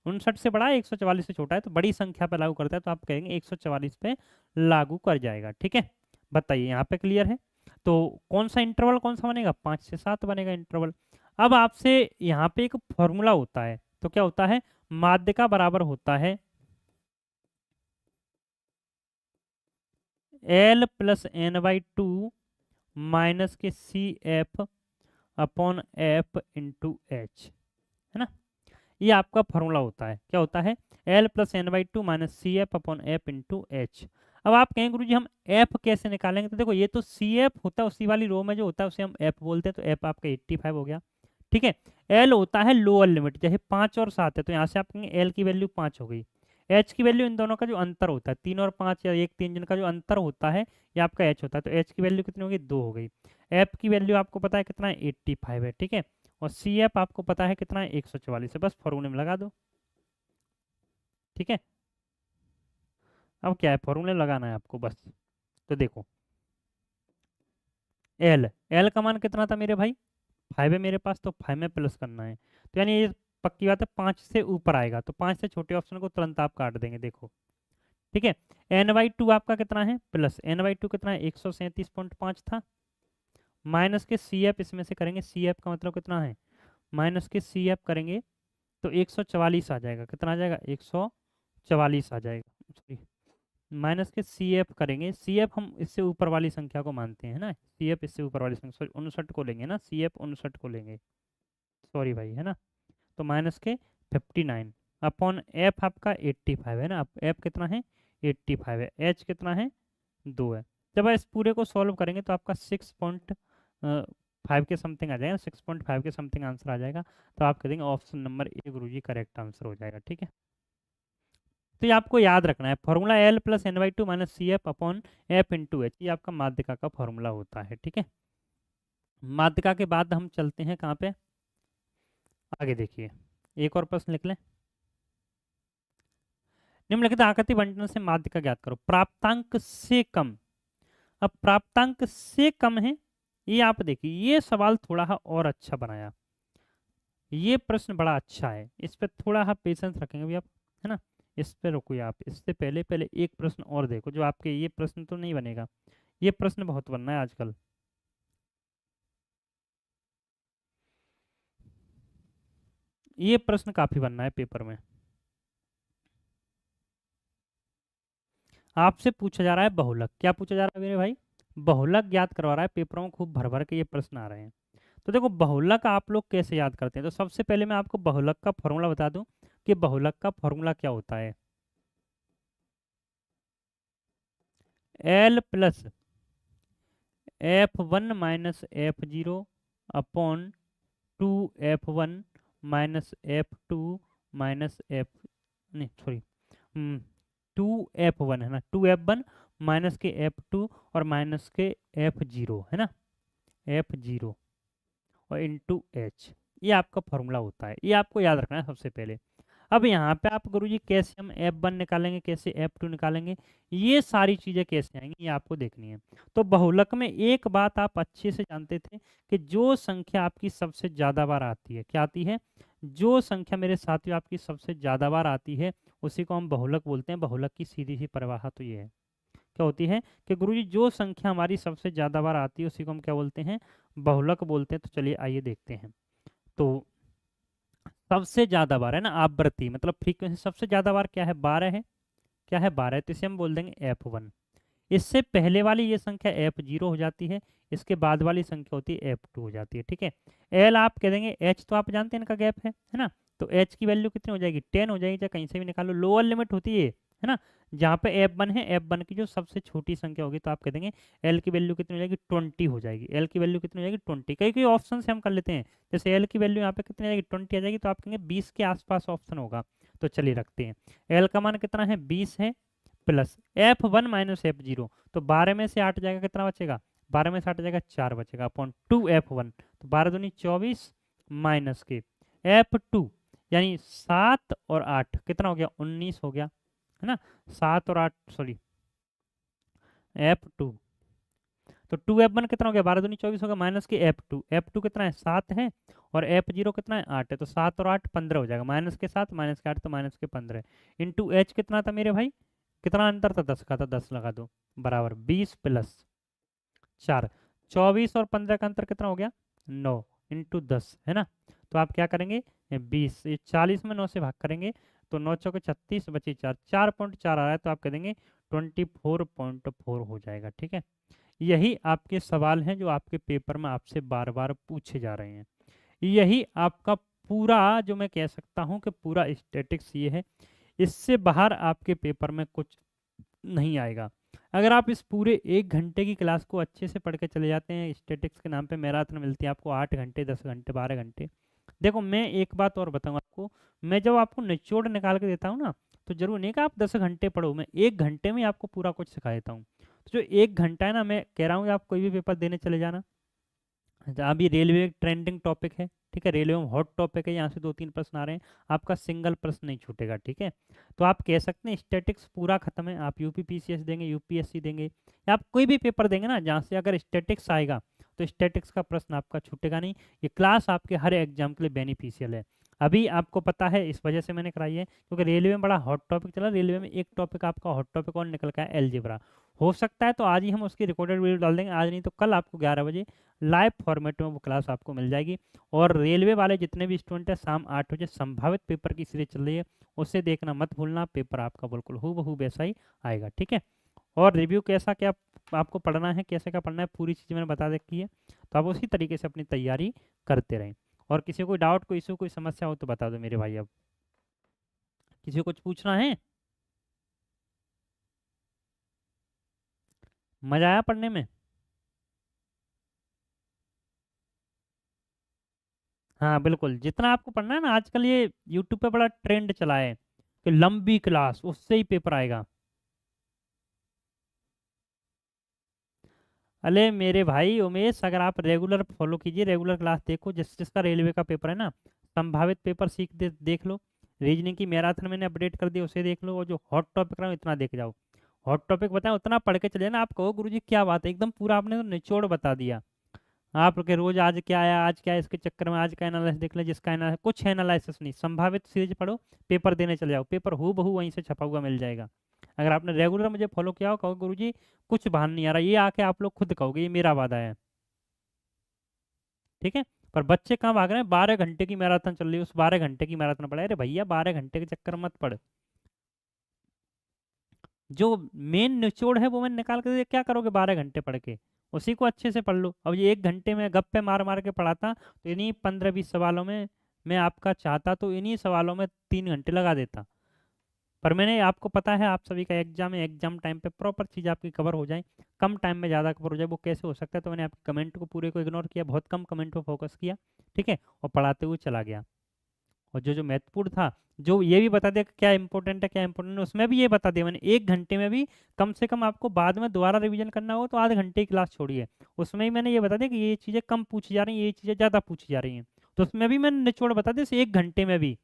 59 से बड़ा है 144 से छोटा है, तो बड़ी संख्या पे लागू करता है, तो आप कहेंगे 144 पे लागू कर जाएगा। ठीक है, बताइए यहाँ पे क्लियर है। तो कौन सा इंटरवल कौन सा बनेगा, 5 से 7 बनेगा इंटरवल। अब आपसे यहाँ पे एक फॉर्मूला होता है, तो क्या होता है, माध्य का बराबर होता है L प्लस n/2 माइनस के C F upon F into H, है ना। ये आपका फॉर्मूला होता है, क्या होता है, L plus n/2 minus C F upon F into H. अब आप कहेंगे गुरु जी हम एफ कैसे निकालेंगे, तो देखो ये तो सी एफ होता है, उसी वाली रो में जो होता है उसे हम एफ बोलते हैं, तो एफ आपका 85 हो गया। ठीक है, एल होता है लोअर लिमिट, जैसे 5 और 7 है तो यहाँ से आप कहेंगे एल की वैल्यू 5 हो गई। एच की वैल्यू इन दोनों का जो अंतर होता है 3 और 5 या 1 3 जिनका जो अंतर होता है ये आपका एच होता है, तो एच की वैल्यू कितनी होगी 2 हो गई। एफ की वैल्यू आपको पता है कितना है 85 है। ठीक है, और सी एफ आपको पता है कितना है 144 है, बस फॉर्मूले में लगा दो। ठीक है, अब क्या है फॉर्मूले लगाना है आपको बस। तो देखो एल, एल का मान कितना था मेरे भाई 5 है मेरे पास, तो 5 में प्लस करना है, तो यानी ये पक्की बात है 5 से ऊपर आएगा, तो 5 से छोटे ऑप्शन को तुरंत आप काट देंगे देखो। ठीक है, n/2 आपका कितना है प्लस n/2 कितना है 137.5 था, माइनस के सी एफ इसमें से करेंगे, सी एफ का मतलब कितना है, माइनस के सी एफ करेंगे तो 144 आ जाएगा। कितना आ जाएगा 144 आ जाएगा, सॉरी माइनस के सी एफ करेंगे, सी एफ हम इससे ऊपर वाली संख्या को मानते हैं ना, सी एफ इससे ऊपर वाली संख्या, सॉरी 59 को लेंगे ना, सी एफ 59 को लेंगे, सॉरी भाई, है ना। तो माइनस के 59 अपॉन एफ आपका 85 है ना, एफ कितना है 85 है, एच कितना है 2 है। जब आप इस पूरे को सॉल्व करेंगे तो आपका 6.5 के समथिंग आ जाएगा, 6.5 के समथिंग आंसर आ जाएगा, तो आप कह देंगे option number A Guruji correct answer हो जाएगा। ठीक है, तो ये आपको याद रखना है formula L plus n/2 minus C F upon F into H, ये आपका माध्यिका का फॉर्मूला होता है। ठीक है, माध्यिका के बाद हम चलते हैं कहाँ पे, आगे देखिए एक और प्रश्न लिख लें। निम्नलिखित आकृति बंटन से माध्यिका ज्ञात करो प्राप्तांक से कम। अब प्राप्तांक से कम है, ये आप देखिए ये सवाल थोड़ा और अच्छा बनाया, ये प्रश्न बड़ा अच्छा है, इस पर थोड़ा पेशेंस रखेंगे भी आप, है ना। इस पे रुकिए आप, इससे पहले पहले एक प्रश्न और देखो जो आपके, ये प्रश्न तो नहीं बनेगा, ये प्रश्न बहुत बनना है आजकल। ये प्रश्न काफी बनना है पेपर में, आपसे पूछा जा रहा है बहुलक, क्या पूछा जा रहा है मेरे भाई, बहुलक ज्ञात करवा रहा है, पेपरों में खूब भर भर के ये प्रश्न आ रहे हैं। तो देखो बहुलक आप लोग कैसे याद करते हैं, तो सबसे पहले मैं आपको बहुलक का फॉर्मूला बता दूं कि बहुलक का फॉर्मूला क्या होता है, L plus F1 minus F0 upon 2F1 minus F2 minus F, नहीं सॉरी 2F1 है ना, 2F1 माइनस के F2 और माइनस के F0 है ना, F0 और इंटू एच, ये आपका फॉर्मूला होता है, ये आपको याद रखना है सबसे पहले। अब यहाँ पे आप गुरुजी कैसे हम F1 निकालेंगे, कैसे F2 निकालेंगे, ये सारी चीजें कैसे आएंगी ये आपको देखनी है। तो बहुलक में एक बात आप अच्छे से जानते थे कि जो संख्या आपकी सबसे ज्यादा बार आती है, क्या आती है, जो संख्या मेरे साथियों आपकी सबसे ज्यादा बार आती है उसी को हम बहुलक बोलते हैं। बहुलक की सीधी सी परिभाषा तो ये है, क्या होती है कि गुरुजी जो संख्या हमारी सबसे ज्यादा बार आती है उसी को हम क्या बोलते हैं, बहुलक बोलते हैं। तो चलिए आइए देखते हैं। तो सबसे ज्यादा बार है ना आवृत्ति, मतलब फ्रीक्वेंसी सबसे ज्यादा बार क्या है, 12 है, क्या है 12 है, तो इसे हम बोल देंगे F1। इससे पहले वाली ये संख्या F0 हो जाती है, इसके बाद वाली संख्या होती है F2 हो जाती है, ठीक है। L आप कह देंगे, H तो आप जानते हैं इनका गैप है ना, तो H की वैल्यू कितनी हो जाएगी, 10 हो जाएगी, चाहे कहीं से भी निकालो, लोअर लिमिट होती है ना। जहाँ पे F1 है, F1 की जो सबसे छोटी संख्या होगी तो आप कह देंगे L की वैल्यू कितनी हो जाएगी, 20 हो जाएगी। L की वैल्यू कितनी हो जाएगी, 20। कई कई ऑप्शन से हम कर लेते हैं, जैसे L की वैल्यू यहाँ पे कितनी आ जाएगी, 20 आ जाएगी, तो आप कहेंगे 20 के आसपास ऑप्शन होगा। तो चलिए रखते हैं, L का मान कितना है, 20 है, प्लस F1 माइनस F0, तो 12 में से 8 जाएगा, कितना बचेगा, 12 में से 8 जाएगा 4 बचेगा, अपॉन 2F1, तो 12 दूनी 24 माइनस के F2, यानी 7 और 8 कितना हो गया, 19 हो गया, है ना। 7 और 8 सॉरी F2, तो 2F1 कितना हो गया, 12 दूनी 24 होगा, माइनस के F2, F2 कितना है, 7 है, और F0 कितना है, 8 है, तो 7 और 8 15 हो जाएगा, माइनस के 7 माइनस के 8 तो माइनस के 15, इंटू H कितना था मेरे भाई, कितना अंतर था, 10 का था, 10 लगा दो, बराबर 20 प्लस 4, 24 और 15 का अंतर कितना हो गया, 9, इंटू 10, है ना। तो आप क्या करेंगे, 20, ये 40 में 9 से भाग करेंगे तो 9 चौके 36 बचे 4, 4.4 आ रहा है, तो आप कह देंगे 24.4 हो जाएगा, ठीक है। यही आपके सवाल हैं जो आपके पेपर में आपसे बार बार पूछे जा रहे हैं। यही आपका पूरा, जो मैं कह सकता हूँ कि पूरा स्टैटिक्स ये है, इससे बाहर आपके पेपर में कुछ नहीं आएगा। अगर आप इस पूरे 1 घंटे की क्लास को अच्छे से पढ़ के चले जाते हैं, स्टैटिक्स के नाम पे मैराथन मिलती है आपको 8 घंटे, 10 घंटे, 12 घंटे। देखो मैं एक बात और बताऊँ आपको, मैं जब आपको निचोड़ निकाल के देता हूँ ना, तो जरूर नहीं कि आप 10 घंटे पढ़ो, मैं 1 घंटे में आपको पूरा कुछ सिखा देता हूँ। तो जो 1 घंटा है ना, मैं कह रहा हूँ कि आप कोई भी पेपर देने चले जाना, अभी रेलवे एक ट्रेंडिंग टॉपिक है, ठीक है, रेलवे में हॉट टॉपिक है, यहाँ से 2-3 प्रश्न आ रहे हैं, आपका सिंगल प्रश्न नहीं छूटेगा, ठीक है। तो आप कह सकते हैं स्टैटिक्स पूरा खत्म है, आप यूपी पीसीएस देंगे, यूपीएससी देंगे, या आप कोई भी पेपर देंगे ना जहाँ से अगर स्टैटिक्स आएगा तो स्टैटिक्स का प्रश्न आपका छूटेगा नहीं। ये क्लास आपके हर एग्जाम के लिए बेनिफिशियल है। अभी आपको पता है, इस वजह से मैंने कराई है क्योंकि रेलवे में बड़ा हॉट टॉपिक चला, रेलवे में एक टॉपिक आपका हॉट टॉपिक और निकल का है, एलजेब्रा। हो सकता है तो आज ही हम उसकी रिकॉर्डेड वीडियो डाल देंगे, आज नहीं तो कल आपको 11 बजे लाइव फॉर्मेट में वो क्लास आपको मिल जाएगी। और रेलवे वाले जितने भी स्टूडेंट हैं, शाम 8 बजे संभावित पेपर की सीरीज चल रही है, उसे देखना मत भूलना, पेपर आपका बिल्कुल हूबहू वैसा ही आएगा, ठीक है। और रिव्यू कैसा क्या आपको पढ़ना है, कैसे क्या पढ़ना है, पूरी चीज़ मैंने बता रखी है, तो आप उसी तरीके से अपनी तैयारी करते रहें। और किसी को कोई डाउट, कोई इशू, कोई समस्या हो तो बता दो मेरे भाई। अब किसी को कुछ पूछना है, मजा आया पढ़ने में? हाँ बिल्कुल, जितना आपको पढ़ना है ना, आजकल ये यूट्यूब पे बड़ा ट्रेंड चला है कि लंबी क्लास, उससे ही पेपर आएगा। अरे मेरे भाई उमेश, अगर आप रेगुलर फॉलो कीजिए, रेगुलर क्लास देखो, जिसका रेलवे का पेपर है ना, संभावित पेपर देख लो, रीजनिंग की मैराथन मैंने अपडेट कर दी, उसे देख लो, और जो हॉट टॉपिक रहा इतना देख जाओ। हॉट टॉपिक बताएं उतना पढ़ के चले ना, आप कहो गुरुजी क्या बात है, एकदम पूरा आपने तो निचोड़ बता दिया। आप के रोज आज क्या आया, आज क्या है, इसके चक्कर में आज का एनालिसिस देख ले, जिसका एनालिसिस, कुछ एनालिसिस नहीं, संभावित सीरीज पढ़ो, पेपर देने चले जाओ, पेपर हूबहू वहीं से छपा हुआ मिल जाएगा। अगर आपने रेगुलर मुझे फॉलो किया हो, कहो गुरुजी कुछ बहाना नहीं आ रहा, ये आके आप लोग खुद कहोगे ये मेरा वादा है, ठीक है। पर बच्चे कहाँ भाग रहे हैं, 12 घंटे की मैराथन चल रही है, उस 12 घंटे की मैराथन पढ़े, अरे भैया 12 घंटे के चक्कर मत पढ़, जो मेन निचोड़ है वो मैंने निकाल के क्या करोगे 12 घंटे पढ़ के, उसी को अच्छे से पढ़ लो। अब ये 1 घंटे में गप्पे मार मार के पढ़ाता तो इन्हीं 15-20 सवालों में, मैं आपका चाहता तो इन्हीं सवालों में 3 घंटे लगा देता। पर मैंने, आपको पता है आप सभी का एग्जाम है, एग्जाम टाइम पे प्रॉपर चीज़ आपकी कवर हो जाए, कम टाइम में ज़्यादा कवर हो जाए, वो कैसे हो सकता है, तो मैंने आपके कमेंट को पूरे को इग्नोर किया, बहुत कम कमेंट को फोकस किया, ठीक है, और पढ़ाते हुए चला गया। और जो जो महत्वपूर्ण था, जो ये भी बता दिया कि क्या इंपॉर्टेंट है क्या इंपॉर्टेंट है, उसमें भी ये बता दिया मैंने, 1 घंटे में भी कम से कम आपको बाद में दोबारा रिवीजन करना हो तो आधे घंटे की क्लास छोड़िए, उसमें ही मैंने ये बता दिया कि ये चीज़ें कम पूछी जा रही हैं, ये चीज़ें ज़्यादा पूछी जा रही हैं, तो उसमें भी मैंने निचोड़ बता दिया, 1 घंटे में भी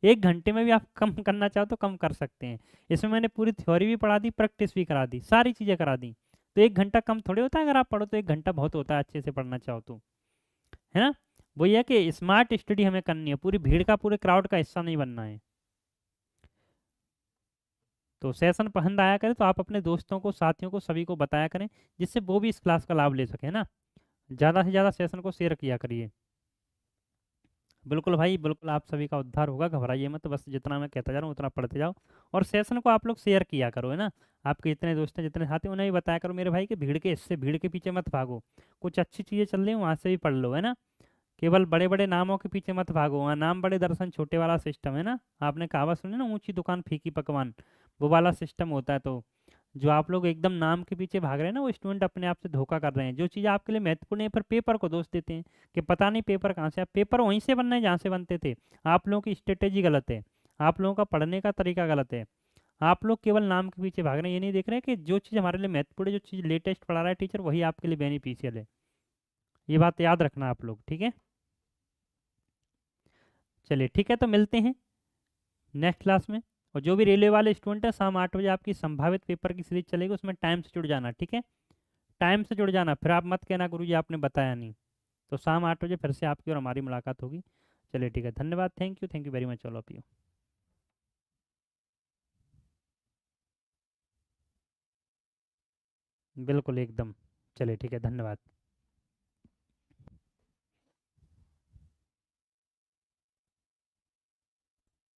1 घंटे में भी आप कम करना चाहो तो कम कर सकते हैं। इसमें मैंने पूरी थ्योरी भी पढ़ा दी, प्रैक्टिस भी करा दी, सारी चीज़ें करा दी। तो 1 घंटा कम थोड़ी होता है, अगर आप पढ़ो तो 1 घंटा बहुत होता है अच्छे से पढ़ना चाहो तो, है ना? वो ये है कि स्मार्ट स्टडी हमें करनी है, पूरी भीड़ का, पूरे क्राउड का हिस्सा नहीं बनना है। तो सेशन पसंद आया करे तो आप अपने दोस्तों को, साथियों को, सभी को बताया करें, जिससे वो भी इस क्लास का लाभ ले सकें ना। ज़्यादा से ज़्यादा सेशन को शेयर किया करिए। बिल्कुल भाई, बिल्कुल आप सभी का उद्धार होगा, घबराइए मत, बस जितना मैं कहता जा रहा हूँ उतना पढ़ते जाओ। और सेशन को आप लोग शेयर किया करो, है ना? आपके जितने दोस्त हैं, जितने साथी हैं, उन्हें भी बताया करो मेरे भाई कि भीड़ के हिस्से, भीड़ के पीछे मत भागो, कुछ अच्छी चीज़ें चल रही हैं वहाँ से भी पढ़ लो, है ना? केवल बड़े बड़े नामों के पीछे मत भागो, वहाँ नाम बड़े दर्शन छोटे वाला सिस्टम है ना। आपने कहावत सुनी ना, ऊंची दुकान फीकी पकवान, वो वाला सिस्टम होता है। तो जो आप लोग एकदम नाम के पीछे भाग रहे हैं ना, वो स्टूडेंट अपने आप से धोखा कर रहे हैं। जो चीज़ आपके लिए महत्वपूर्ण है, फिर पेपर को दोष देते हैं कि पता नहीं पेपर कहाँ से। आप पेपर वहीं से बनना है जहाँ से बनते थे। आप लोगों की स्ट्रेटेजी गलत है, आप लोगों का पढ़ने का तरीका गलत है। आप लोग केवल नाम के पीछे भाग रहे हैं, ये नहीं देख रहे हैं कि जो चीज़ हमारे लिए महत्वपूर्ण है, जो चीज़ लेटेस्ट पढ़ा रहा है टीचर, वही आपके लिए बेनिफिशियल है। ये बात याद रखना आप लोग, ठीक है? चलिए ठीक है, तो मिलते हैं नेक्स्ट क्लास में। और जो भी रेलवे वाले स्टूडेंट हैं, शाम 8 बजे आपकी संभावित पेपर की सीरीज चलेगी, उसमें टाइम से जुड़ जाना, ठीक है? टाइम से जुड़ जाना, फिर आप मत कहना गुरुजी आपने बताया नहीं। तो शाम 8 बजे फिर से आपकी और हमारी मुलाकात होगी। चलिए ठीक है, धन्यवाद, thank you very much all of you. बिल्कुल एकदम। चलिए ठीक है, धन्यवाद।